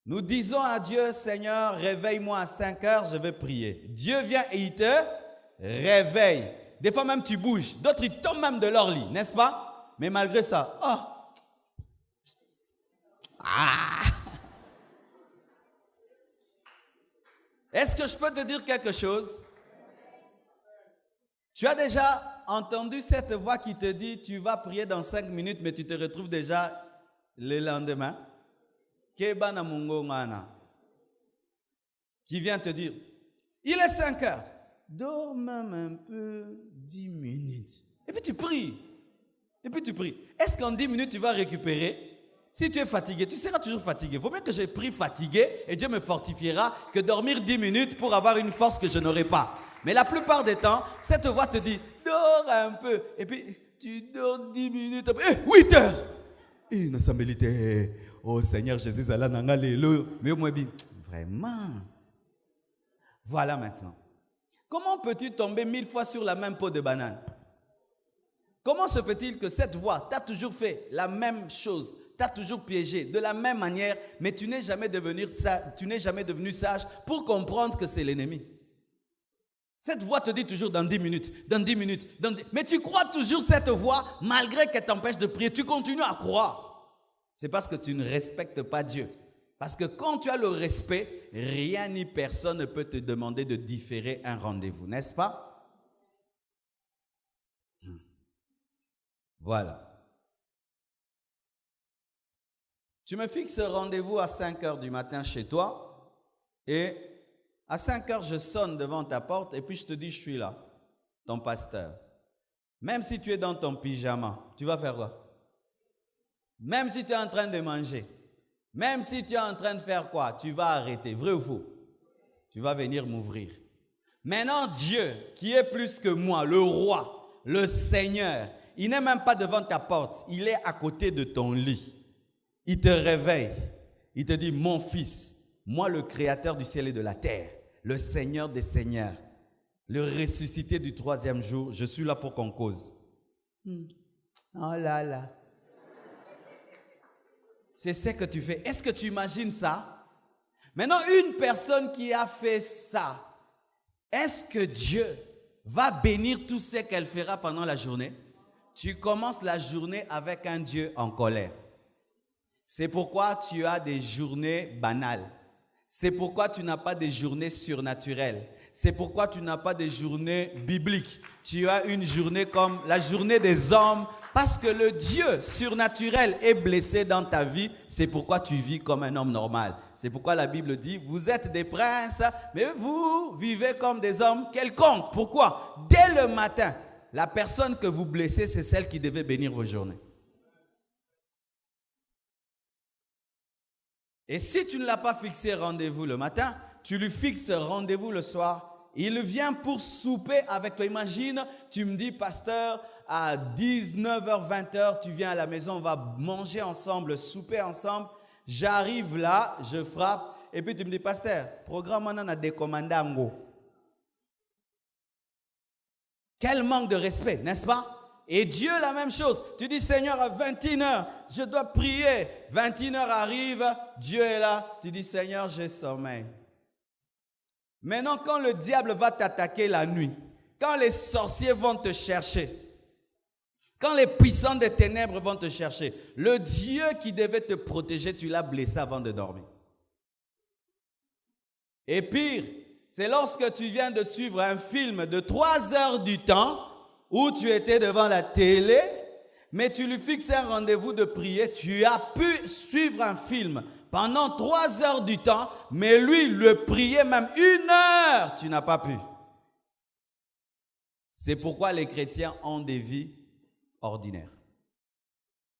nous disons à Dieu, Seigneur, réveille-moi à 5 h, je vais prier. Dieu vient et il te réveille. Des fois même tu bouges. D'autres, ils tombent même de leur lit, n'est-ce pas? Mais malgré ça, Est-ce que je peux te dire quelque chose? Tu as déjà entendu cette voix qui te dit, tu vas prier dans 5 minutes, mais tu te retrouves déjà le lendemain? Qui vient te dire, il est 5 h. Dors même un peu 10 minutes. Et puis tu pries. Et puis tu pries. Est-ce qu'en 10 minutes tu vas récupérer? Si tu es fatigué, tu seras toujours fatigué. Il vaut mieux que je prie fatigué et Dieu me fortifiera que dormir 10 minutes pour avoir une force que je n'aurai pas. Mais la plupart des temps, cette voix te dit, dors un peu. Et puis tu dors 10 minutes. 8 h. Et nous sommes militaires. Oh Seigneur Jésus, mais moi, vraiment. Voilà maintenant. Comment peux-tu tomber 1000 fois sur la même peau de banane? Comment se fait-il que cette voix t'a toujours fait la même chose, t'a toujours piégé de la même manière, mais tu n'es jamais devenu sage pour comprendre que c'est l'ennemi? Cette voix te dit toujours dans 10 minutes, dans 10 minutes, mais tu crois toujours cette voix malgré qu'elle t'empêche de prier. Tu continues à croire. C'est parce que tu ne respectes pas Dieu. Parce que quand tu as le respect, rien ni personne ne peut te demander de différer un rendez-vous, n'est-ce pas? Voilà. Tu me fixes rendez-vous à 5 h du matin chez toi et à 5 h, je sonne devant ta porte et puis je te dis, je suis là, ton pasteur. Même si tu es dans ton pyjama, tu vas faire quoi? Même si tu es en train de manger, même si tu es en train de faire quoi, tu vas arrêter, vrai ou faux? Tu vas venir m'ouvrir. Maintenant, Dieu, qui est plus que moi, le roi, le Seigneur, il n'est même pas devant ta porte, il est à côté de ton lit. Il te réveille, il te dit, mon fils, moi le créateur du ciel et de la terre, le Seigneur des seigneurs, le ressuscité du 3e jour, je suis là pour qu'on cause. Oh là là. C'est ce que tu fais. Est-ce que tu imagines ça? Maintenant, une personne qui a fait ça, est-ce que Dieu va bénir tout ce qu'elle fera pendant la journée? Tu commences la journée avec un Dieu en colère. C'est pourquoi tu as des journées banales. C'est pourquoi tu n'as pas des journées surnaturelles. C'est pourquoi tu n'as pas des journées bibliques. Tu as une journée comme la journée des hommes parce que le Dieu surnaturel est blessé dans ta vie. C'est pourquoi tu vis comme un homme normal. C'est pourquoi la Bible dit, vous êtes des princes, mais vous vivez comme des hommes quelconques. Pourquoi? Dès le matin, la personne que vous blessez, c'est celle qui devait bénir vos journées. Et si tu ne l'as pas fixé rendez-vous le matin, tu lui fixes rendez-vous le soir. Il vient pour souper avec toi. Imagine, tu me dis, pasteur, à 19h, 20h, tu viens à la maison, on va manger ensemble, souper ensemble. J'arrive là, je frappe, et puis tu me dis, pasteur, programme on a décommandé à Ngo. Quel manque de respect, n'est-ce pas? Et Dieu, la même chose. Tu dis, Seigneur, à 21h, je dois prier. 21h arrive, Dieu est là. Tu dis, Seigneur, j'ai sommeil. Maintenant, quand le diable va t'attaquer la nuit, quand les sorciers vont te chercher, quand les puissants des ténèbres vont te chercher, le Dieu qui devait te protéger, tu l'as blessé avant de dormir. Et pire, c'est lorsque tu viens de suivre un film de 3 heures du temps, où tu étais devant la télé, mais tu lui fixes un rendez-vous de prier, tu as pu suivre un film pendant 3 heures du temps, mais lui, le prier même 1 heure, tu n'as pas pu. C'est pourquoi les chrétiens ont des vies ordinaires.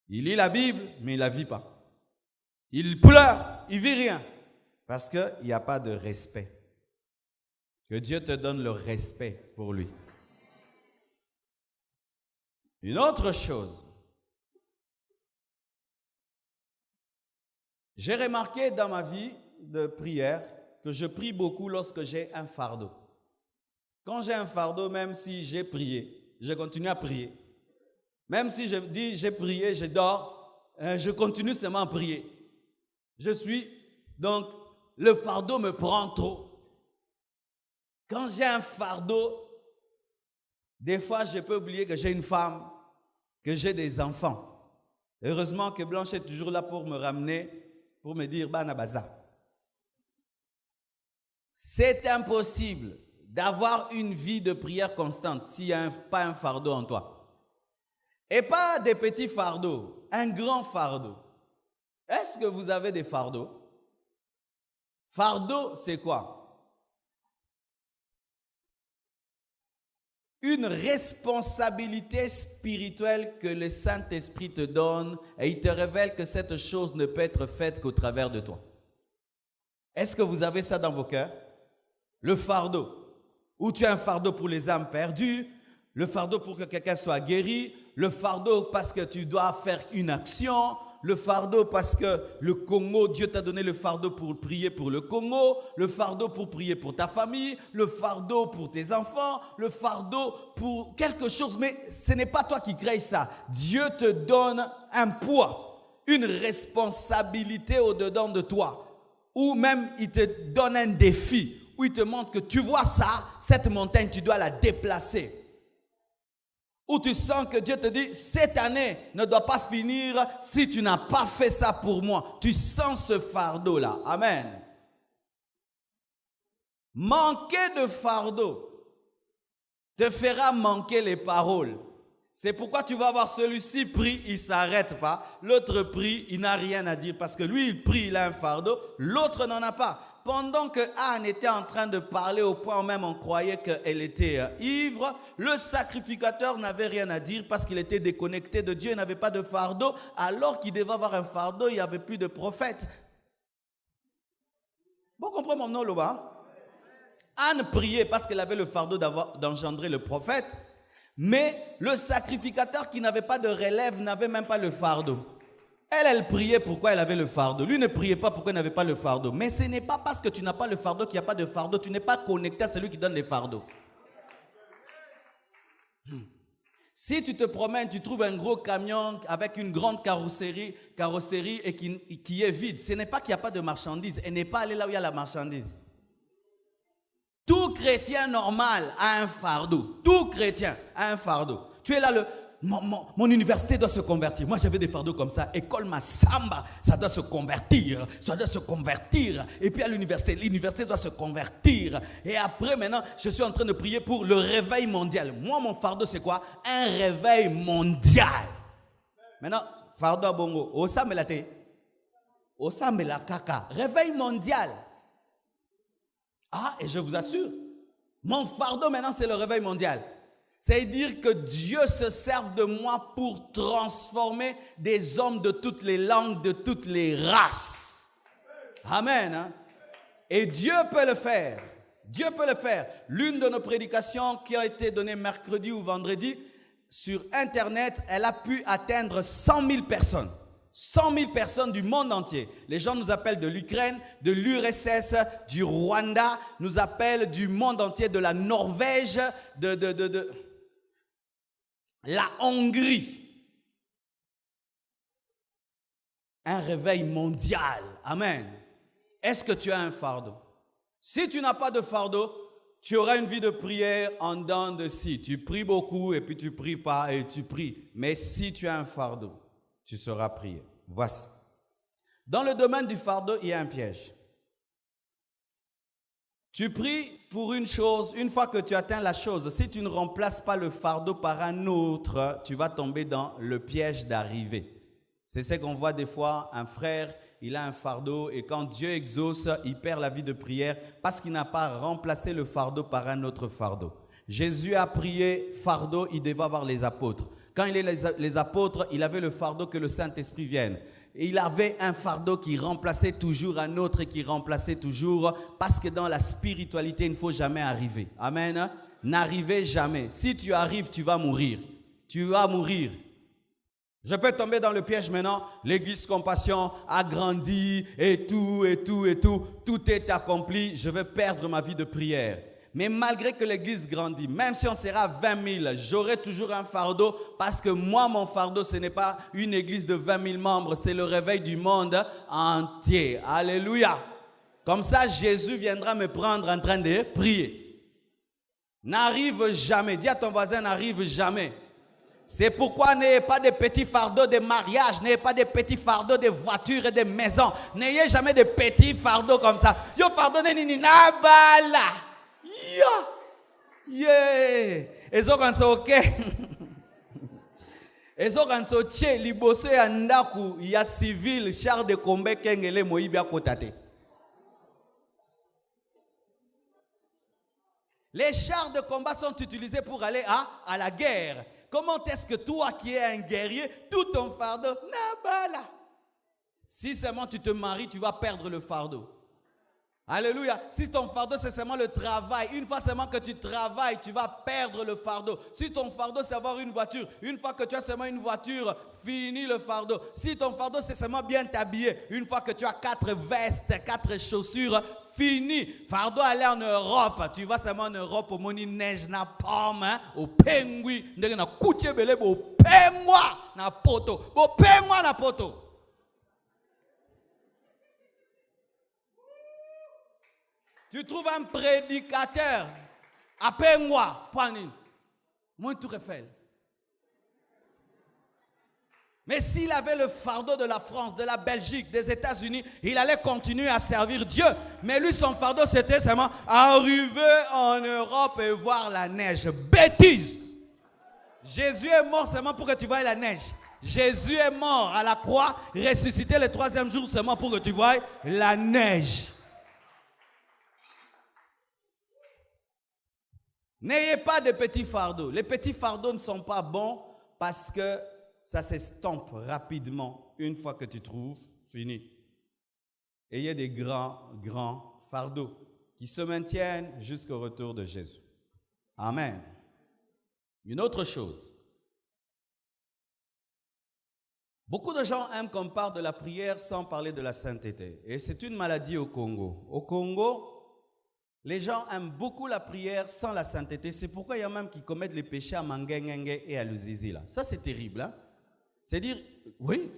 Il lit la Bible, mais il ne la vit pas. Il pleure, il ne vit rien, parce qu'il n'y a pas de respect. Que Dieu te donne le respect pour lui. Une autre chose, j'ai remarqué dans ma vie de prière que je prie beaucoup lorsque j'ai un fardeau. Quand j'ai un fardeau, même si j'ai prié, je continue à prier. Même si je dis j'ai prié, je dors, je continue seulement à prier. Donc le fardeau me prend trop. Quand j'ai un fardeau, des fois, je peux oublier que j'ai une femme, que j'ai des enfants. Heureusement que Blanche est toujours là pour me ramener, pour me dire, Banabaza. C'est impossible d'avoir une vie de prière constante s'il n'y a pas un fardeau en toi. Et pas des petits fardeaux, un grand fardeau. Est-ce que vous avez des fardeaux? Fardeau, c'est quoi? Une responsabilité spirituelle que le Saint-Esprit te donne et il te révèle que cette chose ne peut être faite qu'au travers de toi. Est-ce que vous avez ça dans vos cœurs? Le fardeau. Ou tu as un fardeau pour les âmes perdues, le fardeau pour que quelqu'un soit guéri, le fardeau parce que tu dois faire une action, le fardeau parce que le Congo, Dieu t'a donné le fardeau pour prier pour le Congo, le fardeau pour prier pour ta famille, le fardeau pour tes enfants, le fardeau pour quelque chose. Mais ce n'est pas toi qui crée ça. Dieu te donne un poids, une responsabilité au-dedans de toi. Ou même il te donne un défi, où il te montre que tu vois ça, cette montagne, tu dois la déplacer. Où tu sens que Dieu te dit, cette année ne doit pas finir si tu n'as pas fait ça pour moi. Tu sens ce fardeau-là. Amen. Manquer de fardeau te fera manquer les paroles. C'est pourquoi tu vas voir celui-ci prie, il ne s'arrête pas. L'autre prie, il n'a rien à dire parce que lui, il prie, il a un fardeau. L'autre n'en a pas. Pendant que Anne était en train de parler au point où même on croyait qu'elle était ivre, le sacrificateur n'avait rien à dire parce qu'il était déconnecté de Dieu, il n'avait pas de fardeau. Alors qu'il devait avoir un fardeau, il n'y avait plus de prophète. Vous comprenez mon nom là-bas? Anne priait parce qu'elle avait le fardeau d'engendrer le prophète, mais le sacrificateur qui n'avait pas de relève n'avait même pas le fardeau. Elle priait pourquoi elle avait le fardeau. Lui ne priait pas pourquoi il n'avait pas le fardeau. Mais ce n'est pas parce que tu n'as pas le fardeau qu'il n'y a pas de fardeau. Tu n'es pas connecté à celui qui donne les fardeaux. Si tu te promènes, tu trouves un gros camion avec une grande carrosserie et qui est vide, ce n'est pas qu'il n'y a pas de marchandises, elle n'est pas allée là où il y a la marchandise. Tout chrétien normal a un fardeau. Tout chrétien a un fardeau. Tu es là, mon université doit se convertir. Moi, j'avais des fardeaux comme ça. École Massamba, ça doit se convertir. Ça doit se convertir. Et puis à l'université doit se convertir. Et après, maintenant, je suis en train de prier pour le réveil mondial. Moi, mon fardeau, c'est quoi? Un réveil mondial. Maintenant, fardeau à bongo. Osa me la te. Osa me la kaka. Réveil mondial. Ah, et je vous assure, mon fardeau maintenant, c'est le réveil mondial. C'est-à-dire que Dieu se serve de moi pour transformer des hommes de toutes les langues, de toutes les races. Amen. Hein? Et Dieu peut le faire. Dieu peut le faire. L'une de nos prédications qui a été donnée mercredi ou vendredi sur Internet, elle a pu atteindre 100 000 personnes. 100 000 personnes du monde entier. Les gens nous appellent de l'Ukraine, de l'URSS, du Rwanda, nous appellent du monde entier, de la Norvège, de la Hongrie. Un réveil mondial. Amen. Est-ce que tu as un fardeau? Si tu n'as pas de fardeau, tu auras une vie de prière en dents de scie. Tu pries beaucoup et puis tu pries pas et tu pries. Mais si tu as un fardeau, tu sauras prier. Voici. Dans le domaine du fardeau, il y a un piège. Tu pries pour une chose, une fois que tu atteins la chose, si tu ne remplaces pas le fardeau par un autre, tu vas tomber dans le piège d'arriver. C'est ce qu'on voit des fois, un frère, il a un fardeau et quand Dieu exauce, il perd la vie de prière parce qu'il n'a pas remplacé le fardeau par un autre fardeau. Jésus a prié fardeau, il devait avoir les apôtres. Quand il est les apôtres, il avait le fardeau que le Saint-Esprit vienne. Et il avait un fardeau qui remplaçait toujours un autre et qui remplaçait toujours, parce que dans la spiritualité, il ne faut jamais arriver. Amen. N'arrivez jamais. Si tu arrives, tu vas mourir. Tu vas mourir. Je peux tomber dans le piège maintenant. L'église Compassion a grandi et tout, et tout, et tout. Tout est accompli. Je vais perdre ma vie de prière. Mais malgré que l'église grandit, même si on sera 20 000, j'aurai toujours un fardeau parce que moi, mon fardeau, ce n'est pas une église de 20 000 membres, c'est le réveil du monde entier. Alléluia. Comme ça, Jésus viendra me prendre en train de prier. N'arrive jamais. Dis à ton voisin, n'arrive jamais. C'est pourquoi n'ayez pas de petits fardeaux de mariage, n'ayez pas de petits fardeaux de voitures et de maisons. N'ayez jamais de petits fardeaux comme ça. Yo fardeau ne nini na bala. Yeah. Ezo kanso okay. Ezo kanso che liboso ya ndaku ya civil char de combat kengele moyibi akotate. Les chars de combat sont utilisés pour aller à la guerre. Comment est-ce que toi qui es un guerrier, tout ton fardeau, nabala. Si seulement tu te maries, tu vas perdre le fardeau. Alléluia. Si ton fardeau, c'est seulement le travail, une fois seulement que tu travailles, tu vas perdre le fardeau. Si ton fardeau, c'est avoir une voiture, une fois que tu as seulement une voiture, fini le fardeau. Si ton fardeau, c'est seulement bien t'habiller, une fois que tu as 4 vestes, 4 chaussures, fini. Fardeau, aller en Europe. Tu vas seulement en Europe, au moni neige, na pomme, au pengui, na koutier belé, au pengwa, na poto, au pengwa, na poto. Tu trouves un prédicateur à Pengwa, Panin, moins tout Eiffel. Mais s'il avait le fardeau de la France, de la Belgique, des États-Unis, il allait continuer à servir Dieu. Mais lui, son fardeau, c'était seulement arriver en Europe et voir la neige. Bêtise! Jésus est mort seulement pour que tu voies la neige. Jésus est mort à la croix, ressuscité le 3e jour seulement pour que tu voies la neige. N'ayez pas de petits fardeaux. Les petits fardeaux ne sont pas bons parce que ça s'estompe rapidement une fois que tu trouves, fini. Ayez des grands fardeaux qui se maintiennent jusqu'au retour de Jésus. Amen. Une autre chose. Beaucoup de gens aiment qu'on parle de la prière sans parler de la sainteté. Et c'est une maladie au Congo. Au Congo, Les gens aiment beaucoup la prière sans la sainteté. C'est pourquoi il y a même qui commettent les péchés à Mangengenge et à Luzizi. Là. Ça, c'est terrible. Hein? C'est dire, oui,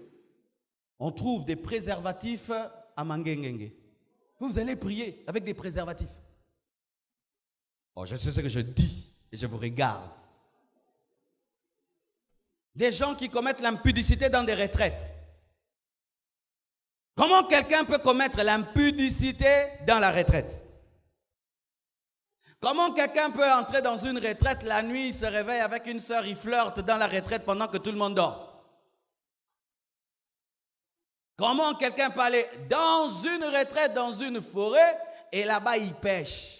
on trouve des préservatifs à Mangengenge. Vous allez prier avec des préservatifs. Oh, je sais ce que je dis et je vous regarde. Des gens qui commettent l'impudicité dans des retraites. Comment quelqu'un peut commettre l'impudicité dans la retraite? Comment quelqu'un peut entrer dans une retraite, la nuit, il se réveille avec une sœur, il flirte dans la retraite pendant que tout le monde dort? Comment quelqu'un peut aller dans une retraite, dans une forêt, et là-bas il pêche?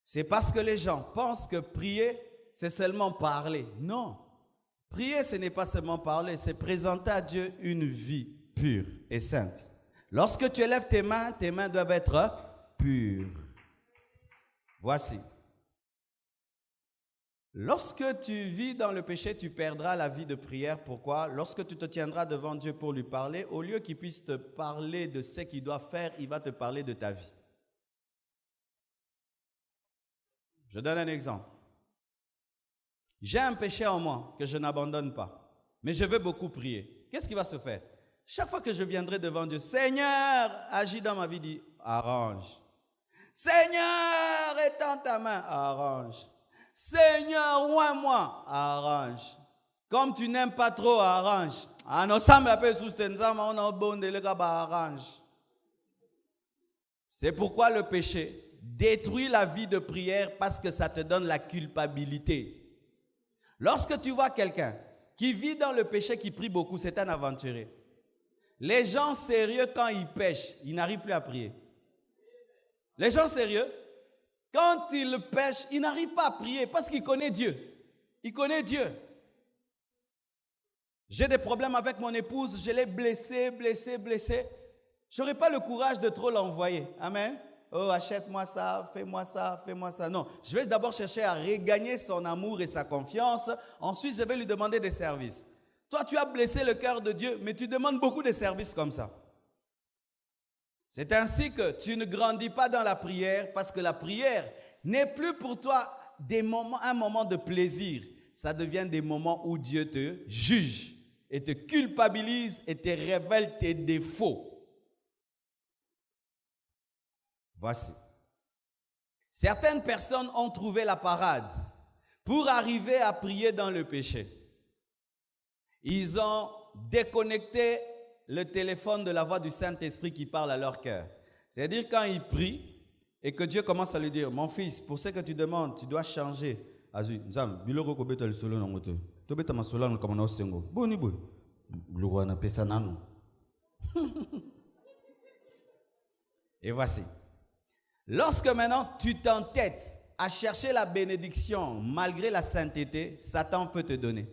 C'est parce que les gens pensent que prier, c'est seulement parler. Non. Prier, ce n'est pas seulement parler, c'est présenter à Dieu une vie pure et sainte. Lorsque tu élèves tes mains doivent être pures. Voici. Lorsque tu vis dans le péché, tu perdras la vie de prière. Pourquoi? Lorsque tu te tiendras devant Dieu pour lui parler, au lieu qu'il puisse te parler de ce qu'il doit faire, il va te parler de ta vie. Je donne un exemple. J'ai un péché en moi que je n'abandonne pas, mais je veux beaucoup prier. Qu'est-ce qui va se faire? Chaque fois que je viendrai devant Dieu, Seigneur, agis dans ma vie, dis, arrange. Seigneur, étends ta main, arrange. Seigneur, oins-moi, arrange. Comme tu n'aimes pas trop, arrange. C'est pourquoi le péché détruit la vie de prière parce que ça te donne la culpabilité. Lorsque tu vois quelqu'un qui vit dans le péché, qui prie beaucoup, c'est un aventurier. Les gens sérieux, quand ils pêchent, ils n'arrivent plus à prier. Les gens sérieux, quand ils pêchent, ils n'arrivent pas à prier parce qu'ils connaissent Dieu. Ils connaissent Dieu. J'ai des problèmes avec mon épouse, je l'ai blessée. Je n'aurai pas le courage de trop l'envoyer. Amen. Oh, achète-moi ça, fais-moi ça, fais-moi ça. Non, je vais d'abord chercher à regagner son amour et sa confiance. Ensuite, je vais lui demander des services. Toi, tu as blessé le cœur de Dieu, mais tu demandes beaucoup de services comme ça. C'est ainsi que tu ne grandis pas dans la prière parce que la prière n'est plus pour toi un moment de plaisir. Ça devient des moments où Dieu te juge et te culpabilise et te révèle tes défauts. Voici. Certaines personnes ont trouvé la parade pour arriver à prier dans le péché. Ils ont déconnecté le téléphone de la voix du Saint-Esprit qui parle à leur cœur. C'est-à-dire quand ils prient et que Dieu commence à lui dire, mon fils, pour ce que tu demandes, tu dois changer. Et voici. Lorsque maintenant tu t'entêtes à chercher la bénédiction malgré la sainteté, Satan peut te donner.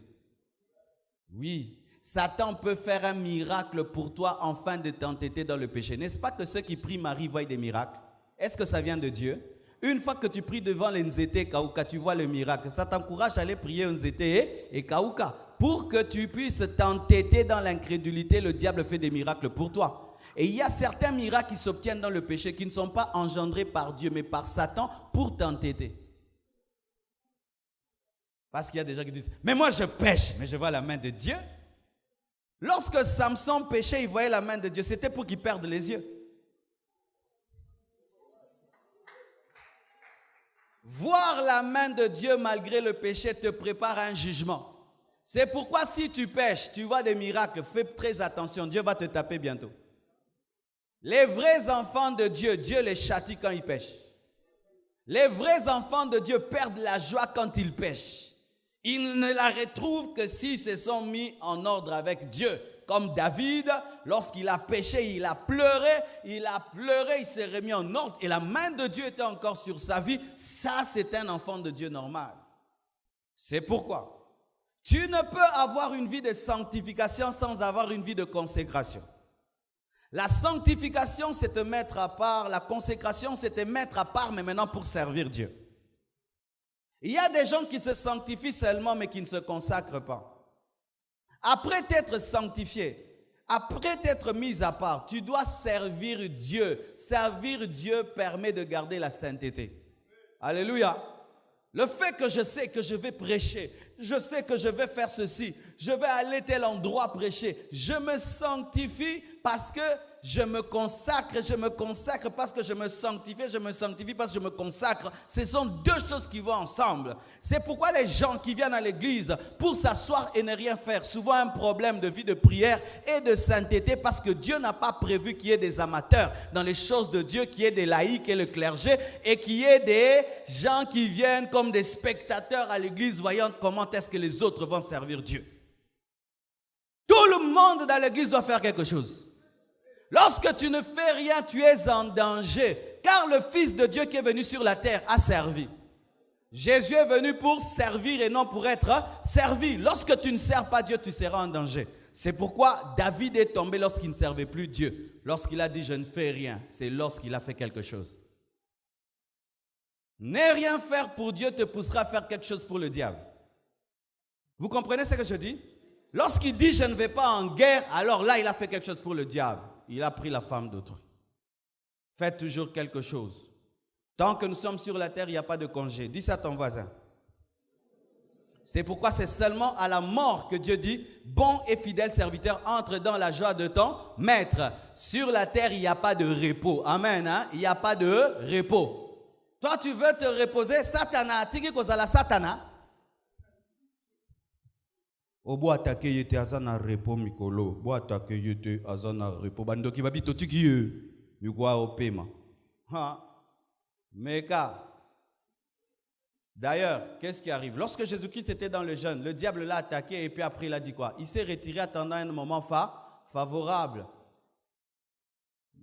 Oui, Satan peut faire un miracle pour toi afin de t'entêter dans le péché. N'est-ce pas que ceux qui prient Marie voient des miracles? Est-ce que ça vient de Dieu? Une fois que tu pries devant les Nzete Kauka, tu vois le miracle. Ça t'encourage à aller prier Nzete et Kauka. Pour que tu puisses t'entêter dans l'incrédulité, le diable fait des miracles pour toi. Et il y a certains miracles qui s'obtiennent dans le péché qui ne sont pas engendrés par Dieu, mais par Satan pour t'entêter. Parce qu'il y a des gens qui disent, mais moi je pêche, mais je vois la main de Dieu. Lorsque Samson péchait, il voyait la main de Dieu. C'était pour qu'il perde les yeux. Voir la main de Dieu malgré le péché te prépare à un jugement. C'est pourquoi si tu pêches, tu vois des miracles, fais très attention, Dieu va te taper bientôt. Les vrais enfants de Dieu, Dieu les châtie quand ils pêchent. Les vrais enfants de Dieu perdent la joie quand ils pêchent. Ils ne la retrouvent que s'ils se sont mis en ordre avec Dieu. Comme David, lorsqu'il a péché, il a pleuré, il s'est remis en ordre et la main de Dieu était encore sur sa vie. Ça, c'est un enfant de Dieu normal. C'est pourquoi tu ne peux avoir une vie de sanctification sans avoir une vie de consécration. La sanctification, c'est te mettre à part. La consécration, c'est te mettre à part, mais maintenant pour servir Dieu. Il y a des gens qui se sanctifient seulement, mais qui ne se consacrent pas. Après t'être sanctifié, Après t'être mis à part, tu dois servir Dieu. Servir Dieu permet de garder la sainteté. Alléluia. Le fait que je sais que je vais prêcher, je sais que je vais faire ceci, je vais aller tel endroit prêcher, je me sanctifie parce que je me consacre parce que je me sanctifie parce que je me consacre. Ce sont deux choses qui vont ensemble. C'est pourquoi les gens qui viennent à l'église pour s'asseoir et ne rien faire, souvent un problème de vie de prière et de sainteté parce que Dieu n'a pas prévu qu'il y ait des amateurs dans les choses de Dieu, qu'il y ait des laïcs et le clergé et qu'il y ait des gens qui viennent comme des spectateurs à l'église voyant comment est-ce que les autres vont servir Dieu. Tout le monde dans l'église doit faire quelque chose. Lorsque tu ne fais rien, tu es en danger. Car le Fils de Dieu qui est venu sur la terre a servi. Jésus est venu pour servir et non pour être servi. Lorsque tu ne sers pas Dieu, tu seras en danger. C'est pourquoi David est tombé lorsqu'il ne servait plus Dieu. Lorsqu'il a dit « je ne fais rien », c'est lorsqu'il a fait quelque chose. Ne rien faire pour Dieu te poussera à faire quelque chose pour le diable. Vous comprenez ce que je dis? Lorsqu'il dit « je ne vais pas en guerre », alors là, il a fait quelque chose pour le diable. Il a pris la femme d'autrui. Faites toujours quelque chose. Tant que nous sommes sur la terre, il n'y a pas de congé. Dis ça à ton voisin. C'est pourquoi c'est seulement à la mort que Dieu dit « bon et fidèle serviteur, entre dans la joie de ton maître ». Sur la terre, il n'y a pas de repos. Amen. Hein? Il n'y a pas de repos. Toi, tu veux te reposer. Satana, tiki kozala Satana. Obo attaqué yete azana repo mikolo. Bo attaqué yete azana repo. Bandoki babi totiki ye. Migwa opema. Ha. Meka. D'ailleurs, qu'est-ce qui arrive? Lorsque Jésus-Christ était dans le jeûne, le diable l'a attaqué et puis après il a dit quoi? Il s'est retiré attendant un moment favorable.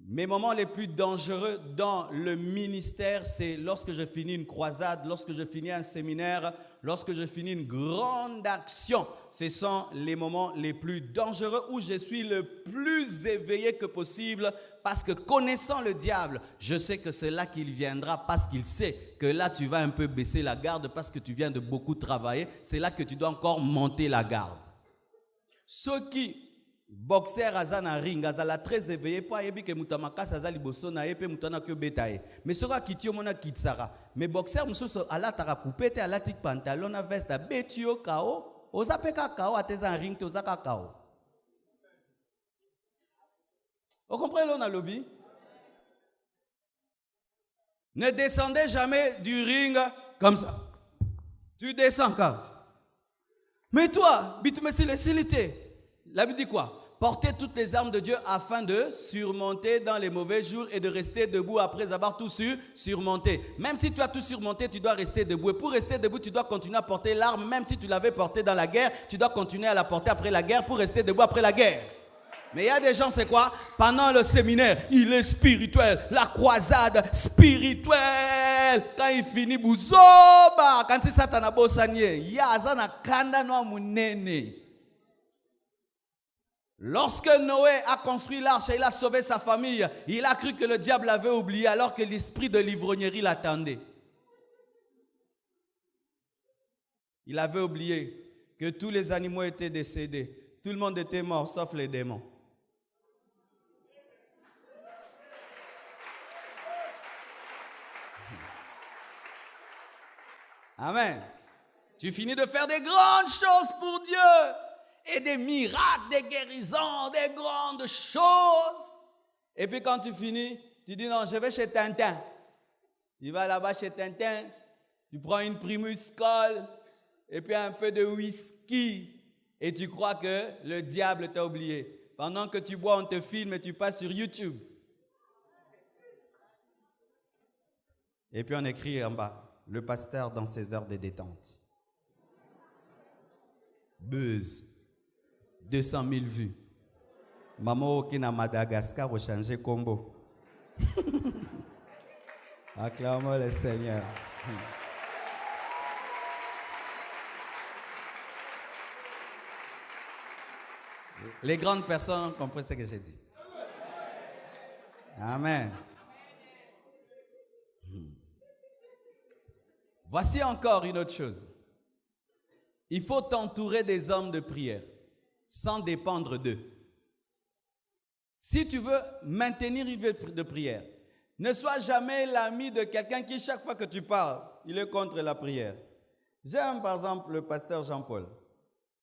Mes moments les plus dangereux dans le ministère, c'est lorsque je finis une croisade, lorsque je finis un séminaire, lorsque je finis une grande action. Ce sont les moments les plus dangereux où je suis le plus éveillé que possible parce que connaissant le diable, je sais que c'est là qu'il viendra parce qu'il sait que là tu vas un peu baisser la garde parce que tu viens de beaucoup travailler. C'est là que tu dois encore monter la garde. Ceux qui boxeur azana ring azala très éveillé pour yebi que mutamaka sazali bosona epe mutana ke betaye mais sera kitio mona kitsara mais boxeur mususu ala tara coupete ala tik pantalon na veste a betio kao ozapeka kao ateza ring te ozaka kao. Vous comprenez l'on a lobby? Ne descendez jamais du ring comme ça. Tu descends quand? Mais toi, bitume silité. La Bible dit quoi? Portez toutes les armes de Dieu afin de surmonter dans les mauvais jours et de rester debout après avoir tout surmonté. Même si tu as tout surmonté, tu dois rester debout. Et pour rester debout, tu dois continuer à porter l'arme. Même si tu l'avais portée dans la guerre, tu dois continuer à la porter après la guerre pour rester debout après la guerre. Mais il y a des gens, c'est quoi? Pendant le séminaire, il est spirituel. La croisade spirituelle. Quand il finit, bouzoba. Quand il s'attend à bosanier, il y a un kanda no munene. Lorsque Noé a construit l'arche et il a sauvé sa famille, il a cru que le diable l'avait oublié alors que l'esprit de l'ivrognerie l'attendait. Il avait oublié que tous les animaux étaient décédés. Tout le monde était mort sauf les démons. Amen. Tu finis de faire des grandes choses pour Dieu. Et des miracles, des guérisons, des grandes choses. Et puis quand tu finis, tu dis non, je vais chez Tintin. Tu vas là-bas chez Tintin, tu prends une Primus Col et puis un peu de whisky. Et tu crois que le diable t'a oublié. Pendant que tu bois, on te filme et tu passes sur YouTube. Et puis on écrit en bas, le pasteur dans ses heures de détente. Buzz. 200 000 vues. Maman qui na Madagascar a changé combo. Acclamons le Seigneur. Les grandes personnes comprennent ce que j'ai dit. Amen. Voici encore une autre chose. Il faut t'entourer des hommes de prière sans dépendre d'eux. Si tu veux maintenir une vie de prière, ne sois jamais l'ami de quelqu'un qui, chaque fois que tu parles, il est contre la prière. J'aime par exemple le pasteur Jean-Paul.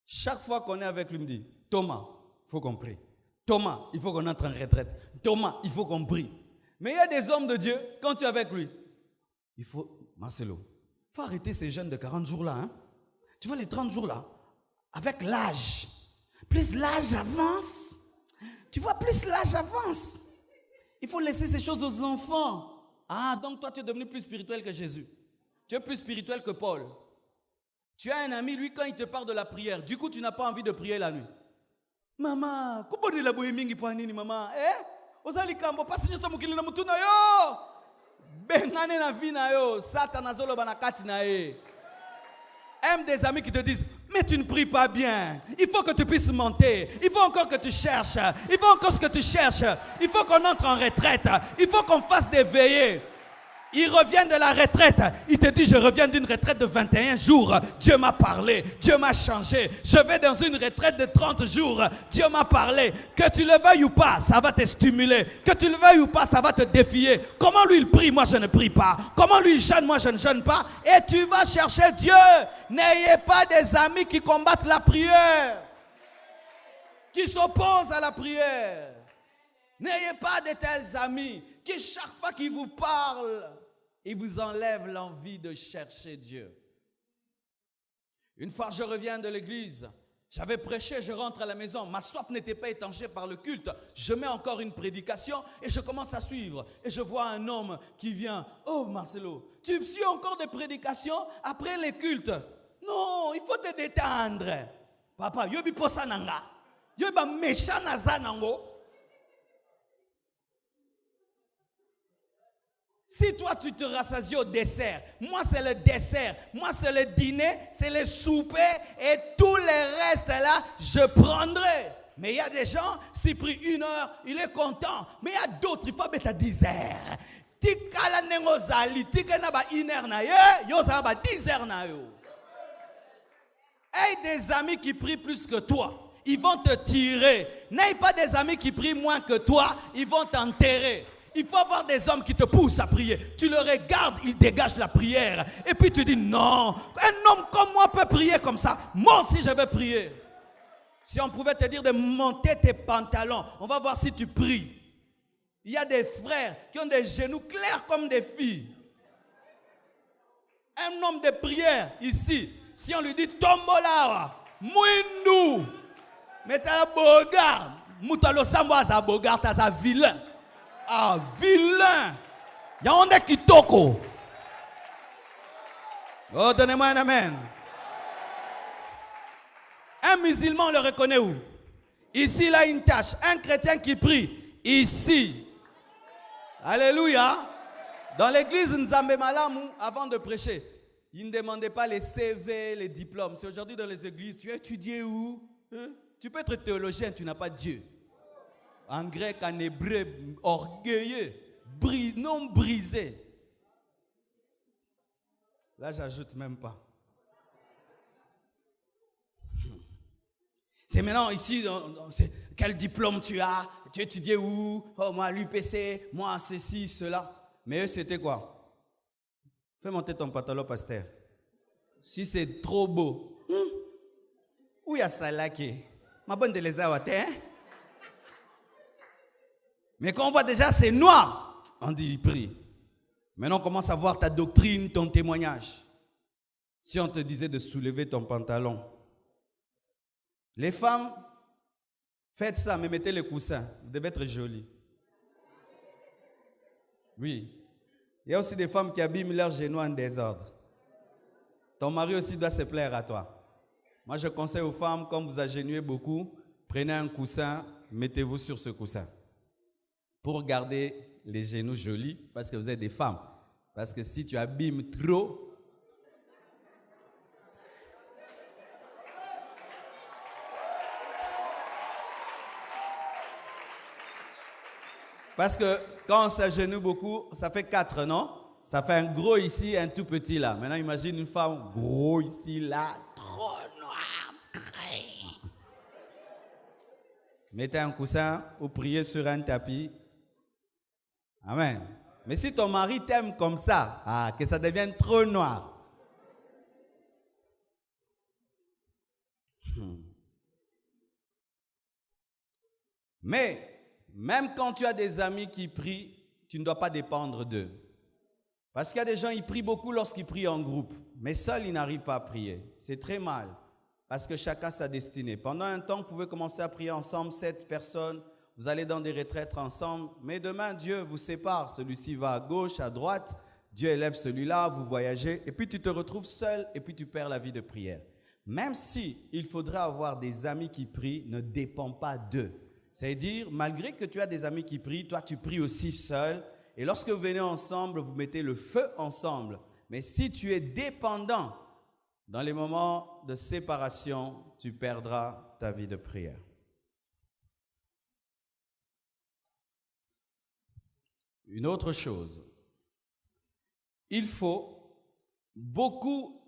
Chaque fois qu'on est avec lui, il me dit, Thomas, il faut qu'on prie. Thomas, il faut qu'on entre en retraite. Thomas, il faut qu'on prie. Mais il y a des hommes de Dieu, quand tu es avec lui, il faut, Marcelo, il faut arrêter ces jeunes de 40 jours là. Hein? Tu vois les 30 jours là, avec l'âge. Plus l'âge avance, tu vois, plus l'âge avance. Il faut laisser ces choses aux enfants. Ah, donc toi, tu es devenu plus spirituel que Jésus. Tu es plus spirituel que Paul. Tu as un ami, lui, quand il te parle de la prière, du coup, tu n'as pas envie de prier la nuit. Maman, comment est la bohémingi pour Anini, maman? Ozali kambo, pas signer son mukili na mutuna yo. Bengane na vie na yo, Satan zolo banakati na ye. Aime des amis qui te disent, mais tu ne pries pas bien. Il faut que tu puisses monter. Il faut encore que tu cherches. Il faut encore ce que tu cherches. Il faut qu'on entre en retraite. Il faut qu'on fasse des veillées. Il revient de la retraite. Il te dit, je reviens d'une retraite de 21 jours. Dieu m'a parlé. Dieu m'a changé. Je vais dans une retraite de 30 jours. Dieu m'a parlé. Que tu le veuilles ou pas, ça va te stimuler. Que tu le veuilles ou pas, ça va te défier. Comment lui il prie, moi je ne prie pas. Comment lui il jeûne, moi je ne jeûne pas. Et tu vas chercher Dieu. N'ayez pas des amis qui combattent la prière. Qui s'opposent à la prière. N'ayez pas de tels amis qui chaque fois qu'ils vous parlent, ils vous enlèvent l'envie de chercher Dieu. Une fois je reviens de l'église, j'avais prêché, je rentre à la maison, ma soif n'était pas étanchée par le culte, je mets encore une prédication et je commence à suivre. Et je vois un homme qui vient, oh Marcelo, tu suis encore des prédications après les cultes? Non, il faut te détendre. Papa, yobi posa nanga, yobi méchant naza nango. Si toi tu te rassasies au dessert, moi c'est le dessert, moi c'est le dîner, c'est le souper et tous les restes là, je prendrai. Mais il y a des gens, s'il prie 1 heure, il est content. Mais il y a d'autres, il faut mettre à 10 heures. Tikala nengo zali, tikana ba 1 heure na yo za ba 10 heures na yo. Aie des amis qui prient plus que toi, ils vont te tirer. N'aie pas des amis qui prient moins que toi, ils vont t'enterrer. Il faut avoir des hommes qui te poussent à prier. Tu le regardes, il dégage la prière. Et puis tu dis non, un homme comme moi peut prier comme ça. Moi aussi je vais prier. Si on pouvait te dire de monter tes pantalons, on va voir si tu pries. Il y a des frères qui ont des genoux clairs comme des filles. Un homme de prière ici, si on lui dit tombola, mouindou, mais t'as un bogard, moutalo samwa za bogard, t'as un vilain. Ah, vilain. Il y a un qui toko. Oh, donnez-moi un amen. Un musulman, on le reconnaît où? Ici, il a une tâche. Un chrétien qui prie. Ici. Alléluia. Dans l'église Nzambe Malamu, avant de prêcher, il ne demandait pas les CV, les diplômes. C'est aujourd'hui dans les églises, tu as étudié où? Tu peux être théologien, tu n'as pas Dieu. En grec, en hébreu, orgueilleux, non brisé. Là, j'ajoute même pas. C'est maintenant ici, quel diplôme tu as? Tu étudies où? Oh, moi, l'UPC, moi, ceci, cela. Mais eux, c'était quoi? Fais monter ton pantalon, pasteur. Si c'est trop beau. Où y a ça là qui? Ma bonne de les avoir, hein? Mais quand on voit déjà c'est noir, on dit prie. Maintenant on commence à voir ta doctrine, ton témoignage. Si on te disait de soulever ton pantalon. Les femmes, faites ça, mais mettez les coussins. Vous devez être jolies. Oui. Il y a aussi des femmes qui abîment leurs genoux en désordre. Ton mari aussi doit se plaire à toi. Moi je conseille aux femmes, comme vous agenouillez beaucoup, prenez un coussin, mettez-vous sur ce coussin. Pour garder les genoux jolis, parce que vous êtes des femmes. Parce que si tu abîmes trop, parce que quand on s'agenouille beaucoup, ça fait 4, non? Ça fait un gros ici, un tout petit là. Maintenant, imagine une femme gros ici, là, trop noir. Mettez un coussin ou priez sur un tapis. Amen. Mais si ton mari t'aime comme ça, que ça devienne trop noir. Mais, même quand tu as des amis qui prient, tu ne dois pas dépendre d'eux. Parce qu'il y a des gens, ils prient beaucoup lorsqu'ils prient en groupe. Mais seuls, ils n'arrivent pas à prier. C'est très mal. Parce que chacun a sa destinée. Pendant un temps, vous pouvez commencer à prier ensemble, 7 personnes. Vous allez dans des retraites ensemble. Mais demain, Dieu vous sépare. Celui-ci va à gauche, à droite. Dieu élève celui-là, vous voyagez. Et puis tu te retrouves seul et puis tu perds la vie de prière. Même si il faudrait avoir des amis qui prient, ne dépend pas d'eux. C'est-à-dire, malgré que tu as des amis qui prient, toi tu pries aussi seul. Et lorsque vous venez ensemble, vous mettez le feu ensemble. Mais si tu es dépendant, dans les moments de séparation, tu perdras ta vie de prière. Une autre chose, il faut beaucoup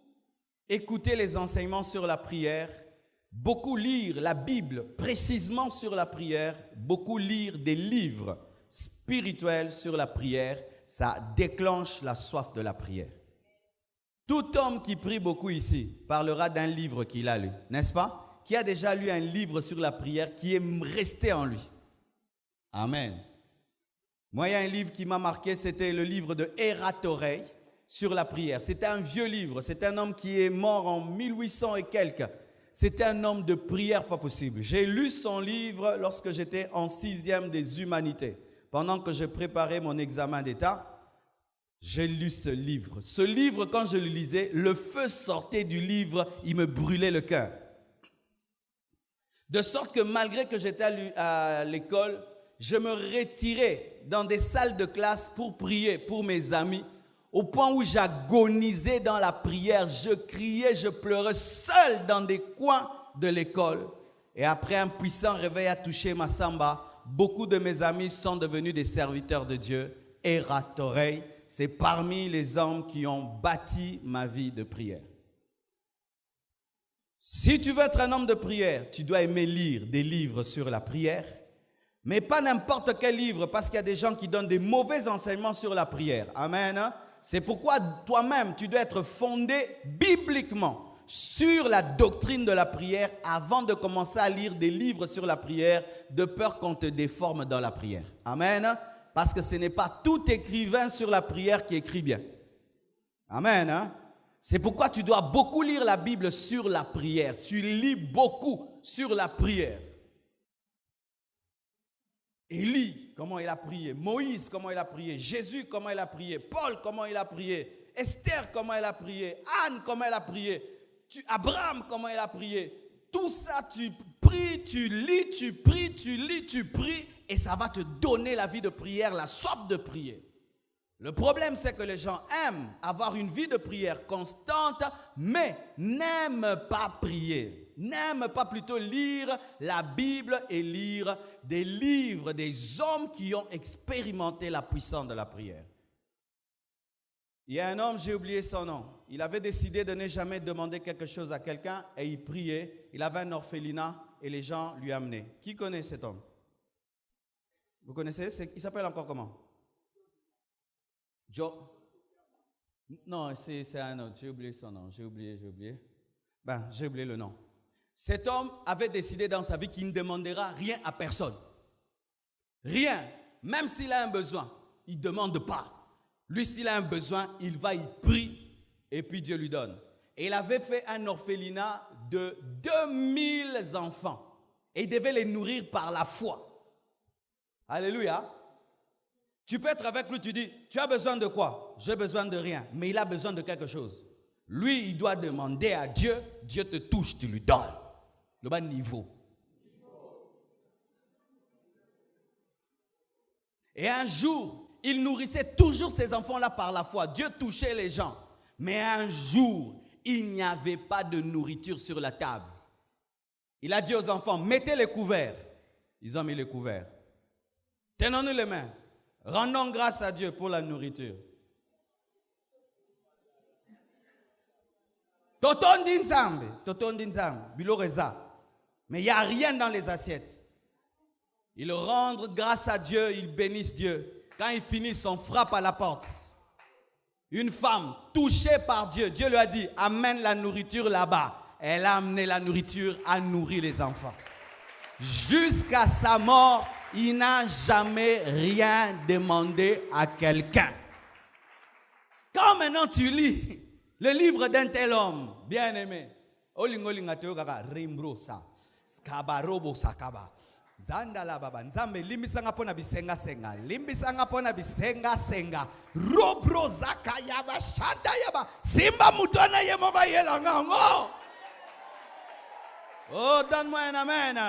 écouter les enseignements sur la prière, beaucoup lire la Bible précisément sur la prière, beaucoup lire des livres spirituels sur la prière, ça déclenche la soif de la prière. Tout homme qui prie beaucoup ici parlera d'un livre qu'il a lu, n'est-ce pas? Qui a déjà lu un livre sur la prière qui est resté en lui. Amen. Moi, il y a un livre qui m'a marqué, c'était le livre de Eratorei sur la prière. C'était un vieux livre, c'est un homme qui est mort en 1800 et quelques. C'était un homme de prière pas possible. J'ai lu son livre lorsque j'étais en 6e des humanités. Pendant que je préparais mon examen d'État, j'ai lu ce livre. Ce livre, quand je le lisais, le feu sortait du livre, il me brûlait le cœur. De sorte que malgré que j'étais à l'école, je me retirais dans des salles de classe pour prier pour mes amis, au point où j'agonisais dans la prière, je criais, je pleurais seul dans des coins de l'école. Et après un puissant réveil a touché ma samba, beaucoup de mes amis sont devenus des serviteurs de Dieu. Eratorei, c'est parmi les hommes qui ont bâti ma vie de prière. Si tu veux être un homme de prière, tu dois aimer lire des livres sur la prière, mais pas n'importe quel livre, parce qu'il y a des gens qui donnent des mauvais enseignements sur la prière. Amen. C'est pourquoi toi-même, tu dois être fondé bibliquement sur la doctrine de la prière avant de commencer à lire des livres sur la prière, de peur qu'on te déforme dans la prière. Amen. Parce que ce n'est pas tout écrivain sur la prière qui écrit bien. Amen. C'est pourquoi tu dois beaucoup lire la Bible sur la prière. Tu lis beaucoup sur la prière. Élie, comment il a prié. Moïse, comment il a prié. Jésus, comment il a prié. Paul, comment il a prié. Esther, comment elle a prié. Anne, comment elle a prié. Abraham, comment il a prié. Tout ça, tu pries, tu lis, tu pries, tu lis, tu pries. Et ça va te donner la vie de prière, la soif de prier. Le problème, c'est que les gens aiment avoir une vie de prière constante, mais n'aiment pas prier. N'aiment pas plutôt lire la Bible et lire des livres des hommes qui ont expérimenté la puissance de la prière. Il y a un homme, j'ai oublié son nom. Il avait décidé de ne jamais demander quelque chose à quelqu'un et il priait. Il avait un orphelinat et les gens lui amenaient. Qui connaît cet homme? Vous connaissez? Il s'appelle encore comment? Joe? Non, c'est un autre. J'ai oublié son nom. J'ai oublié. J'ai oublié le nom. Cet homme avait décidé dans sa vie qu'il ne demandera rien à personne. Rien. Même s'il a un besoin, il ne demande pas. Lui, s'il a un besoin, il va, il prie et puis Dieu lui donne. Et il avait fait un orphelinat de 2000 enfants. Et il devait les nourrir par la foi. Alléluia. Tu peux être avec lui, tu dis, tu as besoin de quoi? J'ai besoin de rien. Mais il a besoin de quelque chose. Lui, il doit demander à Dieu. Dieu te touche, tu lui donnes. Le bas niveau. Et un jour, il nourrissait toujours ces enfants-là par la foi. Dieu touchait les gens. Mais un jour, il n'y avait pas de nourriture sur la table. Il a dit aux enfants, mettez les couverts. Ils ont mis les couverts. Tenons-nous les mains. Rendons grâce à Dieu pour la nourriture. Toton dinzambe, bilo reza. Mais il n'y a rien dans les assiettes. Ils rendent grâce à Dieu, ils bénissent Dieu. Quand ils finissent, on frappe à la porte. Une femme touchée par Dieu, Dieu lui a dit, amène la nourriture là-bas. Elle a amené la nourriture à nourrir les enfants. Jusqu'à sa mort, il n'a jamais rien demandé à quelqu'un. Quand maintenant tu lis le livre d'un tel homme, bien aimé, Zandala baba nzambe limbisanga pona bisenga senga limbisanga pona bisenga senga robro zaka yaba shanda yaba simba mutona yemova yelanga ngo. Oh, donne-moi un amen.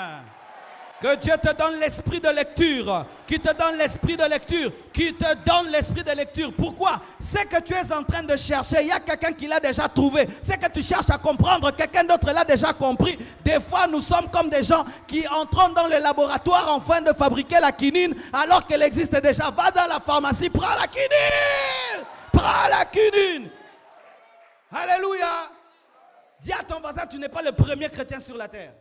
Que Dieu te donne l'esprit de lecture, qui te donne l'esprit de lecture, qui te donne l'esprit de lecture. Pourquoi? C'est que tu es en train de chercher, il y a quelqu'un qui l'a déjà trouvé. C'est que tu cherches à comprendre, quelqu'un d'autre l'a déjà compris. Des fois, nous sommes comme des gens qui entrent dans le laboratoire en train de fabriquer la quinine, alors qu'elle existe déjà. Va dans la pharmacie, prends la quinine. Prends la quinine. Alléluia. Dis à ton voisin, tu n'es pas le premier chrétien sur la terre.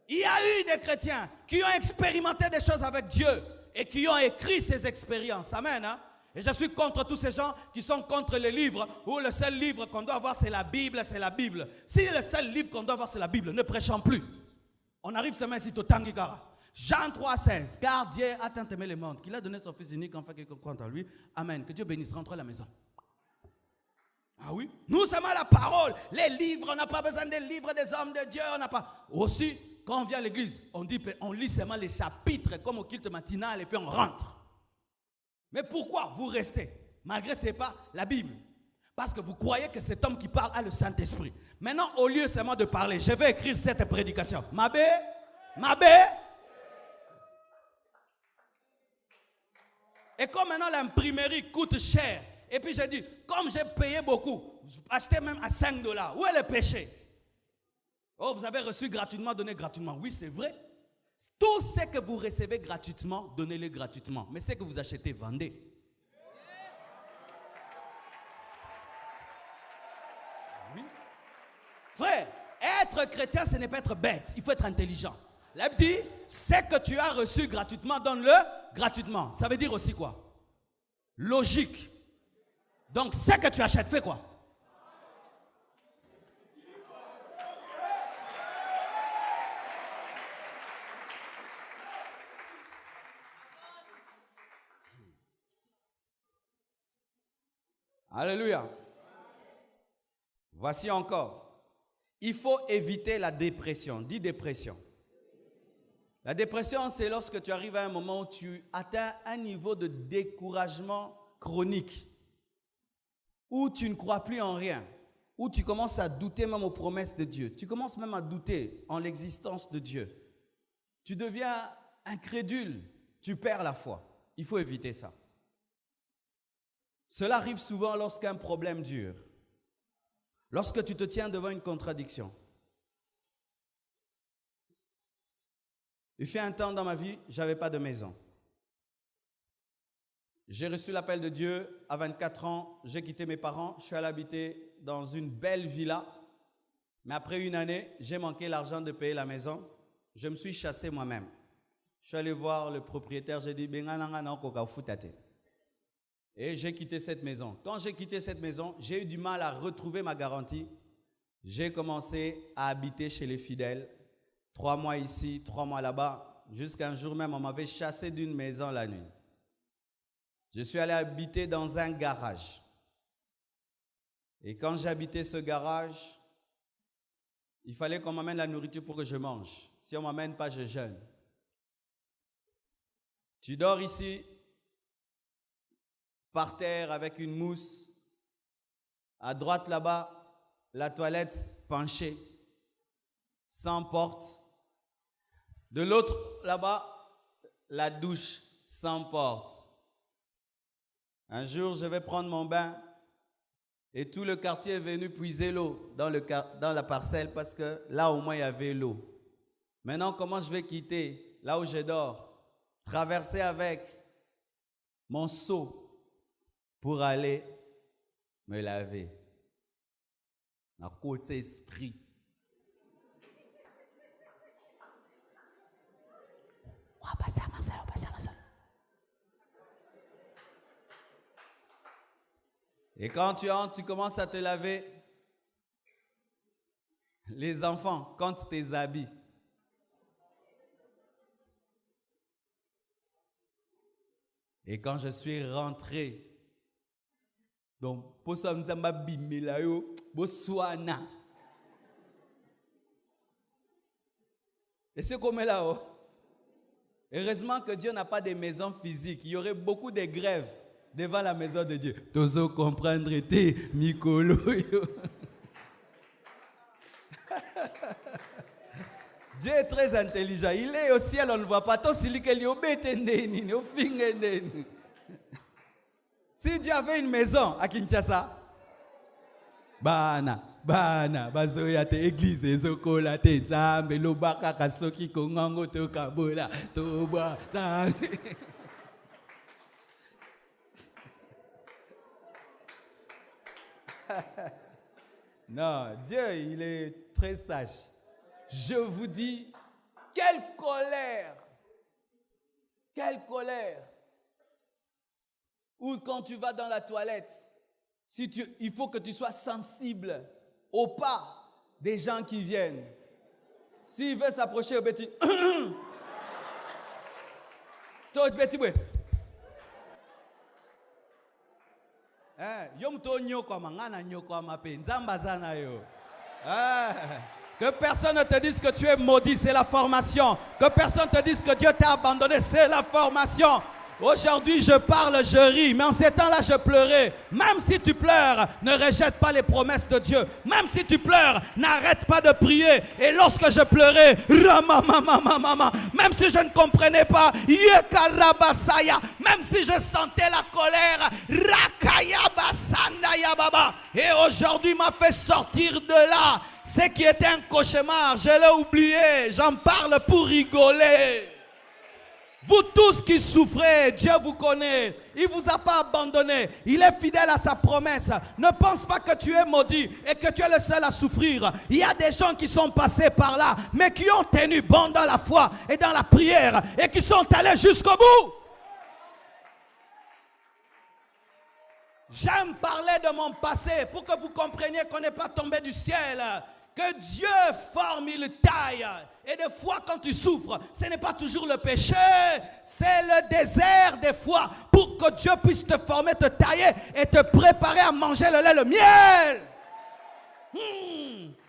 Il y a eu des chrétiens qui ont expérimenté des choses avec Dieu et qui ont écrit ces expériences. Amen. Hein? Et je suis contre tous ces gens qui sont contre les livres où le seul livre qu'on doit avoir c'est la Bible, c'est la Bible. Si le seul livre qu'on doit avoir c'est la Bible, ne prêchons plus. On arrive seulement ici au Tangikara. Jean 3,16. Car Dieu a tant aimé le monde qu'il a donné son Fils unique afin qu'il croit en lui. Amen. Que Dieu bénisse. Rentre à la maison. Ah oui? Nous sommes à la parole. Les livres, on n'a pas besoin des livres des hommes de Dieu. On n'a pas. Aussi. Quand on vient à l'église, on lit seulement les chapitres comme au culte matinal et puis on rentre. Mais pourquoi vous restez? Malgré ce n'est pas la Bible. Parce que vous croyez que cet homme qui parle a le Saint-Esprit. Maintenant, au lieu seulement de parler, je vais écrire cette prédication. Mabé. Et comme maintenant l'imprimerie coûte cher, et puis j'ai dit, comme j'ai payé beaucoup, acheté même à $5, où est le péché? Oh, vous avez reçu gratuitement, donnez gratuitement. Oui, c'est vrai. Tout ce que vous recevez gratuitement, donnez-le gratuitement. Mais ce que vous achetez, vendez. Oui. Frère, être chrétien, ce n'est pas être bête. Il faut être intelligent. La Bible dit, ce que tu as reçu gratuitement, donne-le gratuitement. Ça veut dire aussi quoi? Logique. Donc, ce que tu achètes, fais quoi? Alléluia. Voici encore. Il faut éviter la dépression. Dis dépression. La dépression, c'est lorsque tu arrives à un moment où tu atteins un niveau de découragement chronique, où tu ne crois plus en rien, où tu commences à douter même aux promesses de Dieu. Tu commences même à douter en l'existence de Dieu. Tu deviens incrédule. Tu perds la foi. Il faut éviter ça. Cela arrive souvent lorsqu'un problème dure, lorsque tu te tiens devant une contradiction. Il fut un temps dans ma vie, je n'avais pas de maison. J'ai reçu l'appel de Dieu à 24 ans, j'ai quitté mes parents, je suis allé habiter dans une belle villa. Mais après une année, j'ai manqué l'argent de payer la maison. Je me suis chassé moi-même. Je suis allé voir le propriétaire, j'ai dit, et j'ai quitté cette maison. Quand j'ai quitté cette maison, j'ai eu du mal à retrouver ma garantie. J'ai commencé à habiter chez les fidèles. 3 mois ici, 3 mois là-bas. Jusqu'à un jour même, on m'avait chassé d'une maison la nuit. Je suis allé habiter dans un garage. Et quand j'ai habité ce garage, il fallait qu'on m'amène la nourriture pour que je mange. Si on ne m'amène pas, je jeûne. Tu dors ici, par terre avec une mousse. À droite là-bas, la toilette penchée, sans porte. De l'autre là-bas, la douche sans porte. Un jour, je vais prendre mon bain et tout le quartier est venu puiser l'eau dans la parcelle parce que là au moins il y avait l'eau. Maintenant, comment je vais quitter là où je dors, traverser avec mon seau pour aller me laver? La côte esprit. On va passer à Marcel, on va passer à Marcel. Et quand tu entres, tu commences à te laver. Les enfants, quand tu tes habits. Et quand je suis rentré, donc, pour ça, nous avons bimé là, Botswana. Et c'est comme là-haut. Heureusement que Dieu n'a pas de maisons physiques. Il y aurait beaucoup de grèves devant la maison de Dieu. Tozo comprendre te Mikolo. Dieu est très intelligent. Il est au ciel, on ne le voit pas. Si Dieu avait une maison à Kinshasa, bana, bazoya te église ezokola te nzambe lobaka kasoki kongango to kabola to boa nzambe. Non, Dieu, il est très sage. Je vous dis, quelle colère! Quelle colère! Ou quand tu vas dans la toilette, il faut que tu sois sensible au pas des gens qui viennent. S'il veut s'approcher au petit, toi petit boy. Que personne ne te dise que tu es maudit, c'est la formation. Que personne ne te dise que Dieu t'a abandonné, c'est la formation. Aujourd'hui, je parle, je ris, mais en ces temps-là, je pleurais. Même si tu pleures, ne rejette pas les promesses de Dieu. Même si tu pleures, n'arrête pas de prier. Et lorsque je pleurais, même si je ne comprenais pas, même si je sentais la colère, et aujourd'hui, m'a fait sortir de là. Ce qui était un cauchemar, je l'ai oublié. J'en parle pour rigoler. Vous tous qui souffrez, Dieu vous connaît. Il ne vous a pas abandonné. Il est fidèle à sa promesse. Ne pense pas que tu es maudit et que tu es le seul à souffrir. Il y a des gens qui sont passés par là, mais qui ont tenu bon dans la foi et dans la prière et qui sont allés jusqu'au bout. J'aime parler de mon passé pour que vous compreniez qu'on n'est pas tombé du ciel. Que Dieu forme, il taille. Et des fois, quand tu souffres, ce n'est pas toujours le péché, c'est le désert des fois pour que Dieu puisse te former, te tailler et te préparer à manger le lait, le miel.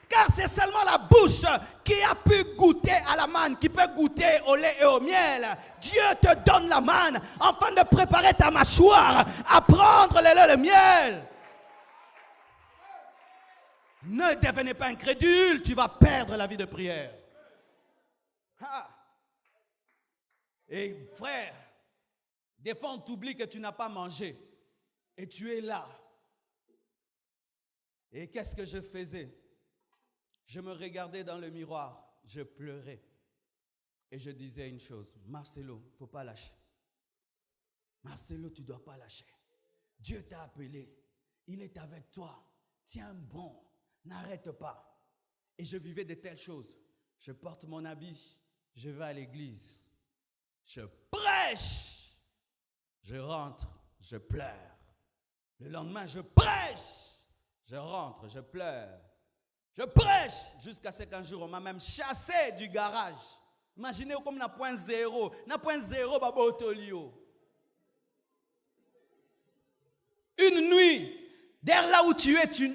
Car c'est seulement la bouche qui a pu goûter à la manne, qui peut goûter au lait et au miel. Dieu te donne la manne afin de préparer ta mâchoire à prendre le lait, le miel. Ne devenez pas incrédule, tu vas perdre la vie de prière. Ah. Et frère, des fois on t'oublie que tu n'as pas mangé et tu es là. Et qu'est-ce que je faisais? Je me regardais dans le miroir, je pleurais et je disais une chose: Marcelo, il ne faut pas lâcher. Marcelo, tu ne dois pas lâcher. Dieu t'a appelé, il est avec toi. Tiens bon, n'arrête pas. Et je vivais de telles choses. Je porte mon habit, je vais à l'église, je prêche, je rentre, je pleure. Le lendemain, je prêche, je rentre, je pleure. Je prêche jusqu'à ce qu'un jour, on m'a même chassé du garage. Imaginez comme na point zéro, babotolio. Une nuit, derrière là où tu es, tu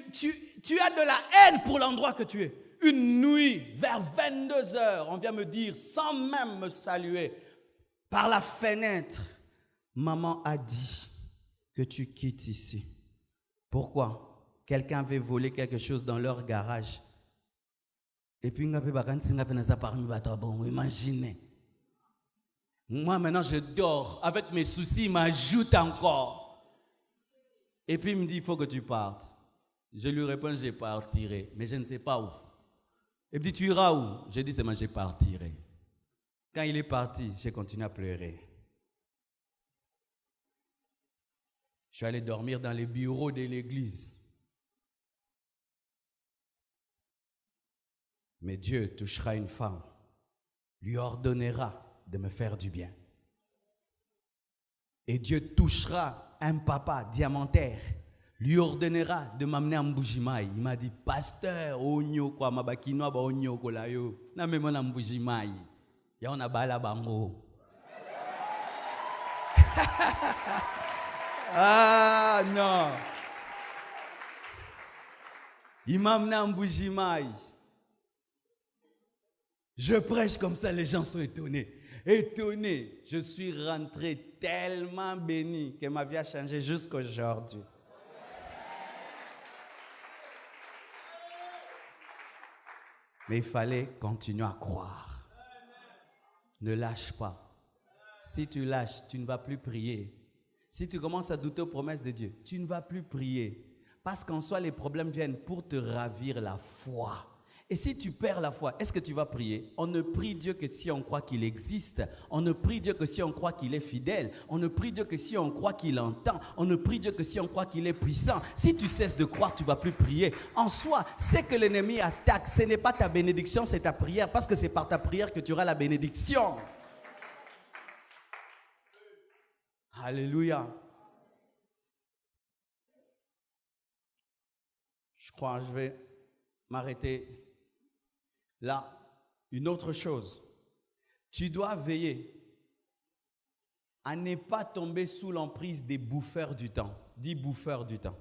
as de la haine pour l'endroit que tu es. Une nuit, vers 22h, on vient me dire, sans même me saluer, par la fenêtre, maman a dit que tu quittes ici. Pourquoi? Quelqu'un avait volé quelque chose dans leur garage. Et puis, imaginez. Moi, maintenant, je dors. Avec mes soucis, il m'ajoute encore. Et puis, il me dit, il faut que tu partes. Je lui réponds, je partirai. Mais je ne sais pas où. Il me dit, tu iras où? J'ai dit, c'est moi, je partirai. Quand il est parti, j'ai continué à pleurer. Je suis allé dormir dans les bureaux de l'église. Mais Dieu touchera une femme, lui ordonnera de me faire du bien. Et Dieu touchera un papa diamantaire, lui ordonnera de m'amener en Mbujimaï. Il m'a dit, pasteur, onyo kwa mabakino ba onyo kola yo. Na memo na Mbujimaï. Ya on a bala bango. Ah non. Il m'a amené en Mbujimaï. Je prêche comme ça, les gens sont étonnés. Étonné, je suis rentré tellement béni que ma vie a changé jusqu'aujourd'hui. Mais il fallait continuer à croire. Ne lâche pas. Si tu lâches, tu ne vas plus prier. Si tu commences à douter aux promesses de Dieu, tu ne vas plus prier. Parce qu'en soi, les problèmes viennent pour te ravir la foi. Et si tu perds la foi, est-ce que tu vas prier? On ne prie Dieu que si on croit qu'il existe. On ne prie Dieu que si on croit qu'il est fidèle. On ne prie Dieu que si on croit qu'il entend. On ne prie Dieu que si on croit qu'il est puissant. Si tu cesses de croire, tu ne vas plus prier. En soi, c'est que l'ennemi attaque. Ce n'est pas ta bénédiction, c'est ta prière. Parce que c'est par ta prière que tu auras la bénédiction. Alléluia. Je crois que je vais m'arrêter là. Une autre chose, tu dois veiller à ne pas tomber sous l'emprise des bouffeurs du temps. Dis bouffeurs du temps.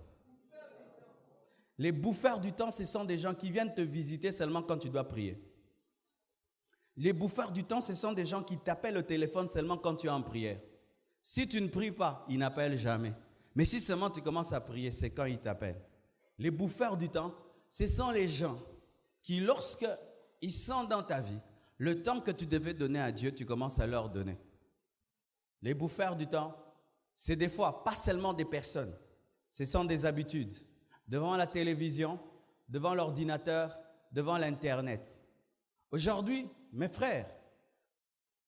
Les bouffeurs du temps, ce sont des gens qui viennent te visiter seulement quand tu dois prier. Les bouffeurs du temps, ce sont des gens qui t'appellent au téléphone seulement quand tu es en prière. Si tu ne pries pas, ils n'appellent jamais. Mais si seulement tu commences à prier, c'est quand ils t'appellent. Les bouffeurs du temps, ce sont les gens qui, lorsqu'ils sont dans ta vie, le temps que tu devais donner à Dieu, tu commences à leur donner. Les bouffeurs du temps, c'est des fois pas seulement des personnes, ce sont des habitudes. Devant la télévision, devant l'ordinateur, devant l'Internet. Aujourd'hui, mes frères,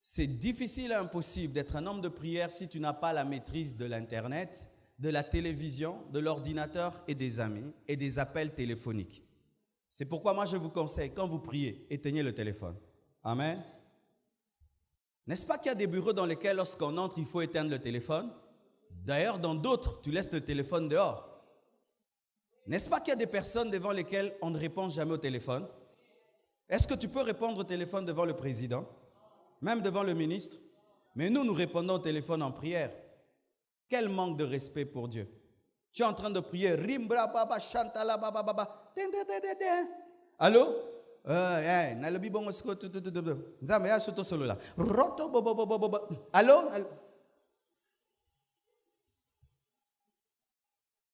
c'est difficile et impossible d'être un homme de prière si tu n'as pas la maîtrise de l'Internet, de la télévision, de l'ordinateur et des amis et des appels téléphoniques. C'est pourquoi moi je vous conseille, quand vous priez, éteignez le téléphone. Amen. N'est-ce pas qu'il y a des bureaux dans lesquels lorsqu'on entre, il faut éteindre le téléphone? D'ailleurs, dans d'autres, tu laisses le téléphone dehors. N'est-ce pas qu'il y a des personnes devant lesquelles on ne répond jamais au téléphone? Est-ce que tu peux répondre au téléphone devant le président? Même devant le ministre? Mais nous répondons au téléphone en prière. Quel manque de respect pour Dieu. Tu es en train de prier. Rimbra baba chantala baba baba. Allô? Allô?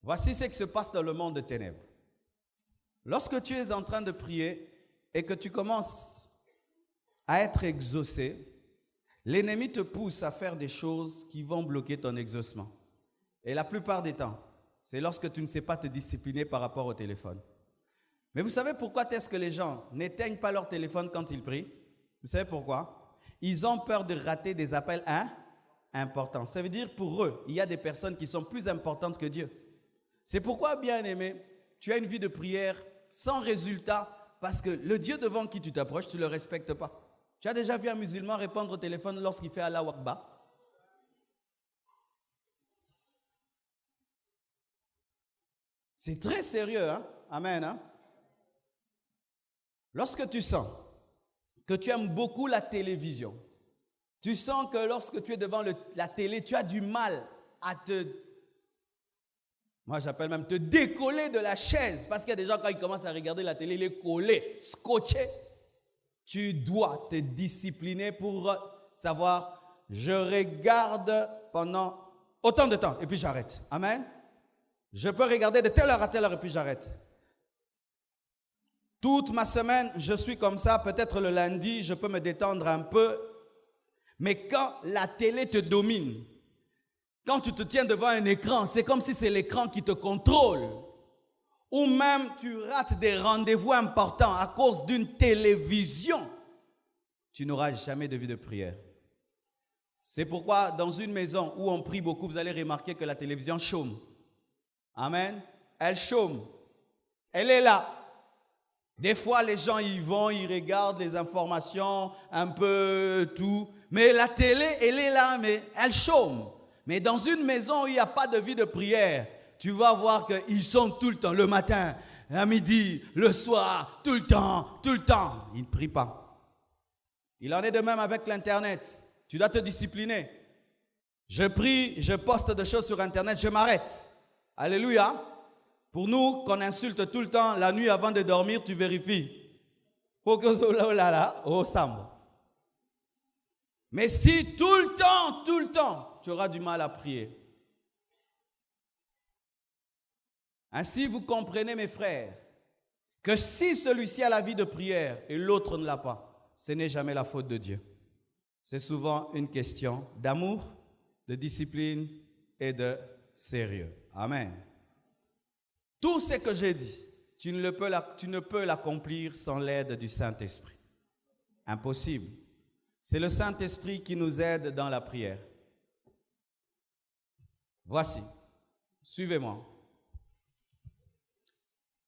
Voici ce qui se passe dans le monde de ténèbres. Lorsque tu es en train de prier et que tu commences à être exaucé, l'ennemi te pousse à faire des choses qui vont bloquer ton exaucement. Et la plupart des temps, c'est lorsque tu ne sais pas te discipliner par rapport au téléphone. Mais vous savez pourquoi est-ce que les gens n'éteignent pas leur téléphone quand ils prient? Vous savez pourquoi? Ils ont peur de rater des appels importants. Ça veut dire pour eux, il y a des personnes qui sont plus importantes que Dieu. C'est pourquoi, bien-aimé, tu as une vie de prière sans résultat parce que le Dieu devant qui tu t'approches, tu ne le respectes pas. Tu as déjà vu un musulman répondre au téléphone lorsqu'il fait Allah Akbar? C'est très sérieux, hein? Amen, hein? Lorsque tu sens que tu aimes beaucoup la télévision, tu sens que lorsque tu es devant la télé, tu as du mal à moi j'appelle même te décoller de la chaise, parce qu'il y a des gens quand ils commencent à regarder la télé, il est collé, scotché. Tu dois te discipliner pour savoir, je regarde pendant autant de temps et puis j'arrête. Amen. Je peux regarder de telle heure à telle heure et puis j'arrête. Toute ma semaine, je suis comme ça. Peut-être le lundi, je peux me détendre un peu. Mais quand la télé te domine, quand tu te tiens devant un écran, c'est comme si c'est l'écran qui te contrôle. Ou même tu rates des rendez-vous importants à cause d'une télévision. Tu n'auras jamais de vie de prière. C'est pourquoi dans une maison où on prie beaucoup, vous allez remarquer que la télévision chôme. Amen. Elle chôme. Elle est là. Des fois, les gens y vont, ils regardent les informations, un peu tout. Mais la télé, elle est là, mais elle chôme. Mais dans une maison où il n'y a pas de vie de prière, tu vas voir qu'ils sont tout le temps, le matin, à midi, le soir, tout le temps. Ils ne prient pas. Il en est de même avec l'Internet. Tu dois te discipliner. Je prie, je poste des choses sur Internet, je m'arrête. Alléluia. Pour nous, qu'on insulte tout le temps, la nuit avant de dormir, tu vérifies. Mais si tout le temps, tu auras du mal à prier. Ainsi, vous comprenez, mes frères, que si celui-ci a la vie de prière et l'autre ne l'a pas, ce n'est jamais la faute de Dieu. C'est souvent une question d'amour, de discipline et de sérieux. Amen. Tout ce que j'ai dit, tu ne peux l'accomplir sans l'aide du Saint-Esprit. Impossible. C'est le Saint-Esprit qui nous aide dans la prière. Voici. Suivez-moi.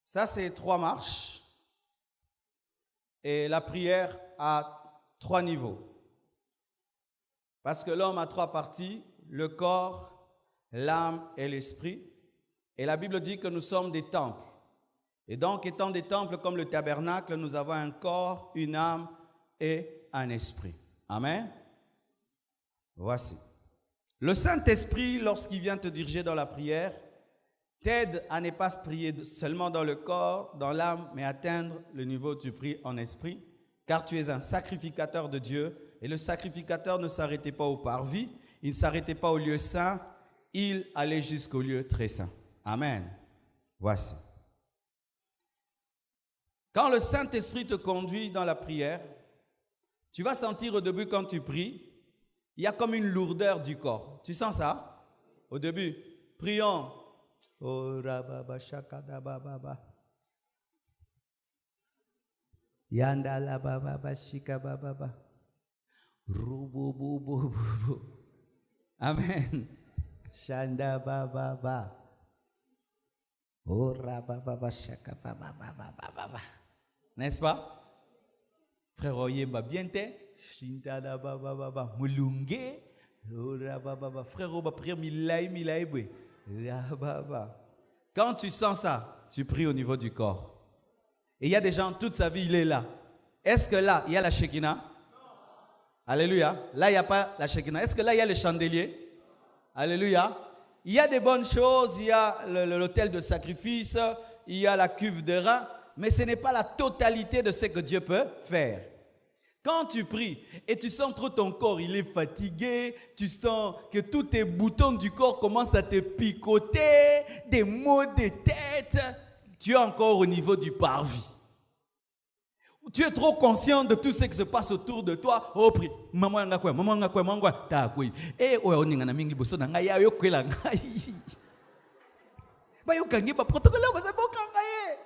Ça, c'est 3 marches. Et la prière a 3 niveaux. Parce que l'homme a 3 parties, le corps, l'âme et l'esprit. Et la Bible dit que nous sommes des temples. Et donc, étant des temples comme le tabernacle, nous avons un corps, une âme et un esprit. Amen. Voici. Le Saint-Esprit, lorsqu'il vient te diriger dans la prière, t'aide à ne pas prier seulement dans le corps, dans l'âme, mais atteindre le niveau où tu pries en esprit, car tu es un sacrificateur de Dieu. Et le sacrificateur ne s'arrêtait pas au parvis, il ne s'arrêtait pas au lieu saint, il allait jusqu'au lieu très saint. Amen. Voici. Quand le Saint-Esprit te conduit dans la prière, tu vas sentir au début quand tu pries, il y a comme une lourdeur du corps. Tu sens ça? Au début, prions. Oh, rababa, shakada, bababa. Yandala, bababa, shika, bababa. Rubububububu. Amen. Shanda, bababa. Oh, rababa, shaka, bababa. N'est-ce pas? Frère Oyeba, bien t'es? Shintada, bababa. Mulunge. Oh, rababa. Frère Oba, prière, milai, bwe. Quand tu sens ça, tu pries au niveau du corps. Et il y a des gens, toute sa vie, il est là. Est-ce que là, il y a la Shekinah? Alléluia. Là, il n'y a pas la Shekinah. Est-ce que là, il y a le chandelier? Alléluia. Il y a des bonnes choses, il y a l'autel de sacrifice, il y a la cuve de rein, mais ce n'est pas la totalité de ce que Dieu peut faire. Quand tu pries et tu sens trop ton corps, il est fatigué, tu sens que tous tes boutons du corps commencent à te picoter, des maux de tête, tu es encore au niveau du parvis. Tu es trop conscient de tout ce qui se passe autour de toi. Oh, prie. Maman nga quoi, ta quoi. Eh, oh, on n'a mingi bosso na ngaya yo kwela ngai. Ba yo kangi ba protocole ba sa boka ngai.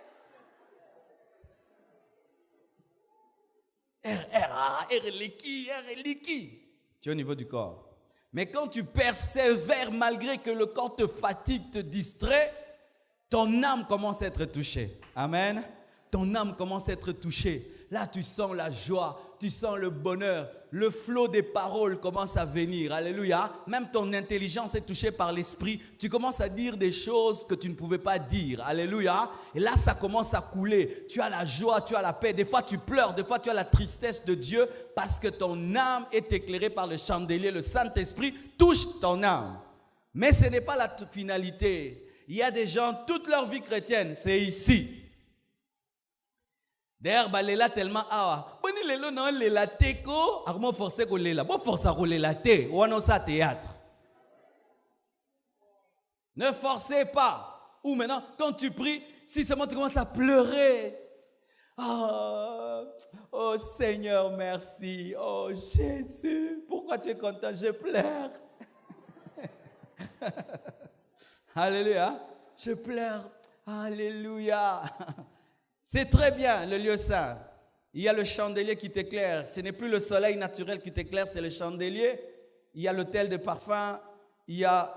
Liki. Tu es au niveau du corps. Mais quand tu persévères malgré que le corps te fatigue, te distrait, ton âme commence à être touchée. Amen. Ton âme commence à être touchée. Là, tu sens la joie, tu sens le bonheur. Le flot des paroles commence à venir. Alléluia. Même ton intelligence est touchée par l'esprit. Tu commences à dire des choses que tu ne pouvais pas dire. Alléluia. Et là, ça commence à couler. Tu as la joie, tu as la paix. Des fois, tu pleures. Des fois, tu as la tristesse de Dieu parce que ton âme est éclairée par le chandelier. Le Saint-Esprit touche ton âme. Mais ce n'est pas la finalité. Il y a des gens, toute leur vie chrétienne, c'est ici. D'ailleurs, balela tellement awa. Boni lelo non lela teko, armo forcé ko lela. Bon force à lela te, ou non ça théâtre. Ne forcez pas. Ou maintenant, quand tu pries, si seulement tu commences à pleurer. Oh Seigneur, merci. Oh Jésus, pourquoi tu es content? Je pleure. Alléluia. Je pleure. Alléluia. C'est très bien, le lieu saint. Il y a le chandelier qui t'éclaire. Ce n'est plus le soleil naturel qui t'éclaire, c'est le chandelier. Il y a l'autel de parfum. Il y a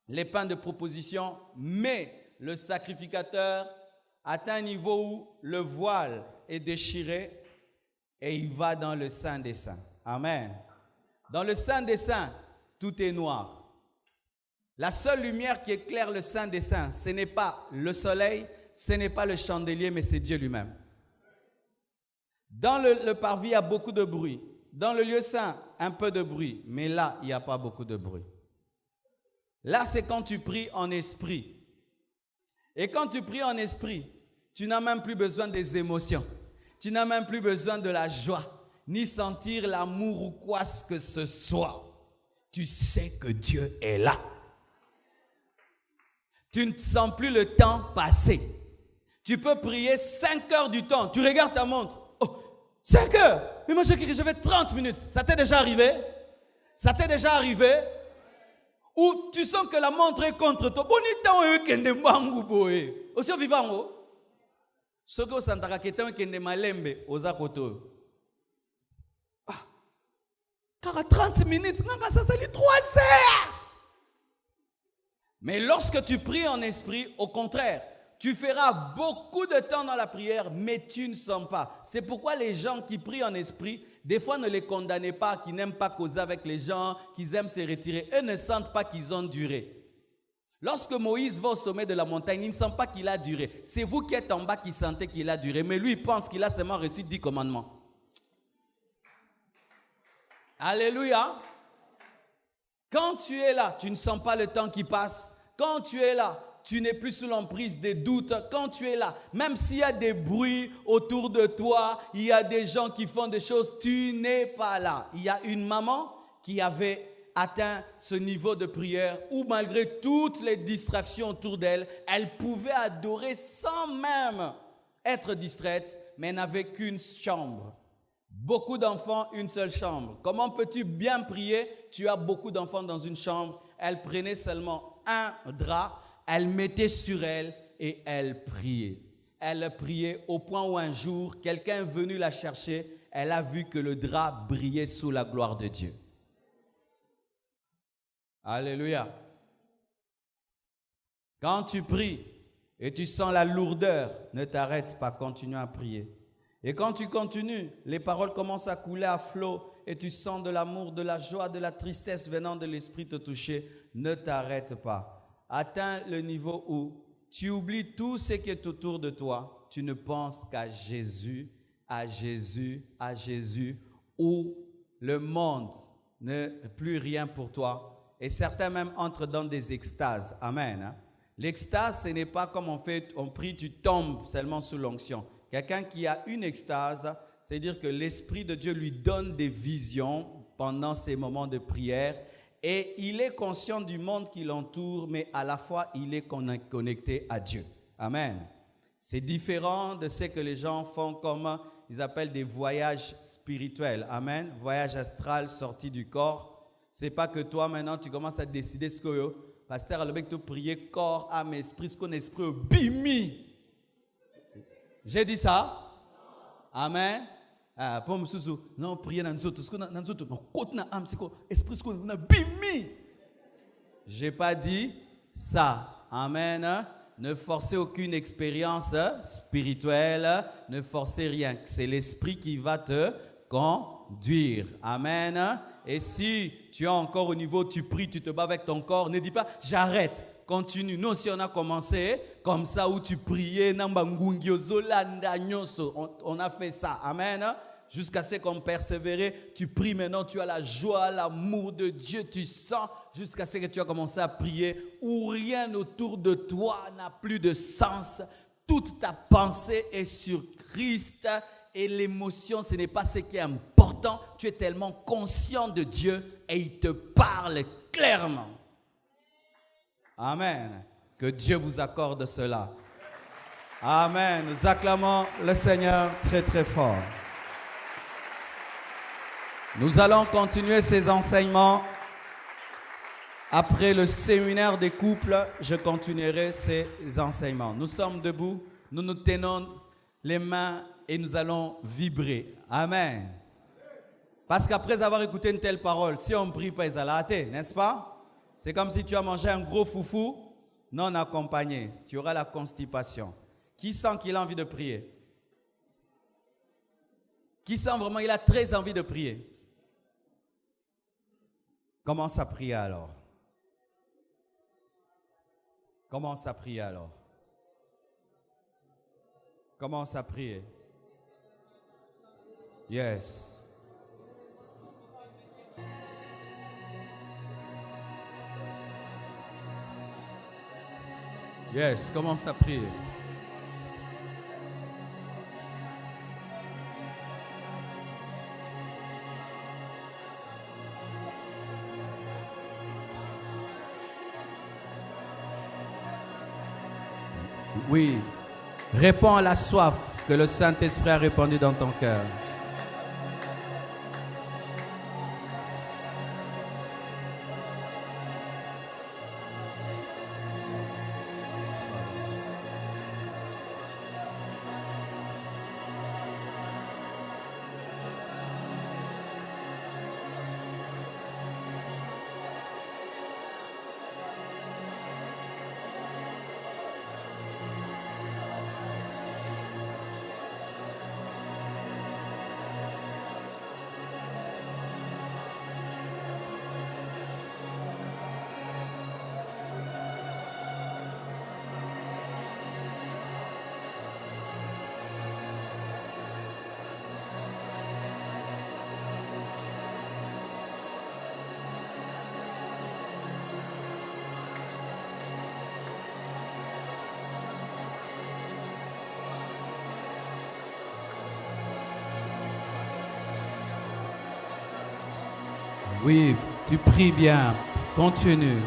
les pains de proposition. Mais le sacrificateur atteint un niveau où le voile est déchiré et il va dans le Saint des Saints. Amen. Dans le Saint des Saints, tout est noir. La seule lumière qui éclaire le Saint des Saints, ce n'est pas le soleil, ce n'est pas le chandelier, mais c'est Dieu lui-même. Dans le parvis, il y a beaucoup de bruit. Dans le lieu saint, un peu de bruit. Mais là, il n'y a pas beaucoup de bruit. Là, c'est quand tu pries en esprit. Et quand tu pries en esprit, tu n'as même plus besoin des émotions. Tu n'as même plus besoin de la joie, ni sentir l'amour ou quoi que ce soit. Tu sais que Dieu est là. Tu ne sens plus le temps passer. Tu peux prier 5 heures du temps. Tu regardes ta montre. Oh, 5 heures. Mais moi, je vais 30 minutes. Ça t'est déjà arrivé? Ça t'est déjà arrivé? Ou tu sens que la montre est contre toi. Aussi vivant. Ce que Santara Ketan kende malembe oza koto. Ah. Car 30 minutes, ça c'est 3 heures. Mais lorsque tu pries en esprit, au contraire, tu feras beaucoup de temps dans la prière, mais tu ne sens pas. C'est pourquoi les gens qui prient en esprit, des fois ne les condamnez pas, qui n'aiment pas causer avec les gens, qui aiment se retirer. Eux ne sentent pas qu'ils ont duré. Lorsque Moïse va au sommet de la montagne, il ne sent pas qu'il a duré. C'est vous qui êtes en bas qui sentez qu'il a duré. Mais lui, il pense qu'il a seulement reçu 10 commandements. Alléluia. Quand tu es là, tu ne sens pas le temps qui passe. Quand tu es là, tu n'es plus sous l'emprise des doutes. Quand tu es là, même s'il y a des bruits autour de toi, il y a des gens qui font des choses, tu n'es pas là. Il y a une maman qui avait atteint ce niveau de prière où malgré toutes les distractions autour d'elle, elle pouvait adorer sans même être distraite, mais elle n'avait qu'une chambre. Beaucoup d'enfants, une seule chambre. Comment peux-tu bien prier? Tu as beaucoup d'enfants dans une chambre. Elle prenait seulement un drap, elle mettait sur elle et elle priait. Elle priait au point où un jour, quelqu'un est venu la chercher. Elle a vu que le drap brillait sous la gloire de Dieu. Alléluia. Quand tu pries et tu sens la lourdeur, ne t'arrête pas, continue à prier. Et quand tu continues, les paroles commencent à couler à flot et tu sens de l'amour, de la joie, de la tristesse venant de l'esprit te toucher. Ne t'arrête pas. Atteins le niveau où tu oublies tout ce qui est autour de toi. Tu ne penses qu'à Jésus, à Jésus, à Jésus, où le monde n'est plus rien pour toi. Et certains même entrent dans des extases. Amen. L'extase, ce n'est pas comme on prie, tu tombes seulement sous l'onction. Quelqu'un qui a une extase, c'est-à-dire que l'Esprit de Dieu lui donne des visions pendant ces moments de prière. Et il est conscient du monde qui l'entoure, mais à la fois, il est connecté à Dieu. Amen. C'est différent de ce que les gens font comme ils appellent des voyages spirituels. Amen. Voyage astral sorti du corps. C'est pas que toi, maintenant, tu commences à décider ce que pasteur Alobek te prier corps, âme, esprit, ce qu'on esprit au bimi. J'ai dit ça? Amen. Pour me soucier, non, prier dans nous autres, côté na âme, c'est quoi? Esprit, ce qu'on a bimi. J'ai pas dit ça. Amen. Ne forcez aucune expérience spirituelle, ne forcez rien. C'est l'esprit qui va te conduire. Amen. Et si tu es encore au niveau, tu pries, tu te bats avec ton corps, ne dis pas j'arrête, continue. Nous aussi on a commencé comme ça où tu priais, on a fait ça. Amen. Jusqu'à ce qu'on persévérait, tu pries maintenant, tu as la joie, l'amour de Dieu, tu sens jusqu'à ce que tu as commencé à prier où rien autour de toi n'a plus de sens. Toute ta pensée est sur Christ. Et l'émotion, ce n'est pas ce qui est important. Tu es tellement conscient de Dieu et il te parle clairement. Amen. Que Dieu vous accorde cela. Amen. Nous acclamons le Seigneur très très fort. Nous allons continuer ces enseignements. Après le séminaire des couples, je continuerai ces enseignements. Nous sommes debout, nous nous tenons les mains et nous allons vibrer. Amen. Parce qu'après avoir écouté une telle parole, si on ne prie pas, ils allaient rater, n'est-ce pas? C'est comme si tu as mangé un gros foufou non accompagné. Tu auras la constipation. Qui sent qu'il a envie de prier? Qui sent vraiment qu'il a très envie de prier? Commence à prier alors. Commence à prier alors. Commence à prier. Yes. Yes, commence à prier. Oui, réponds à la soif que le Saint-Esprit a répandue dans ton cœur. Oui, tu pries bien. Continue.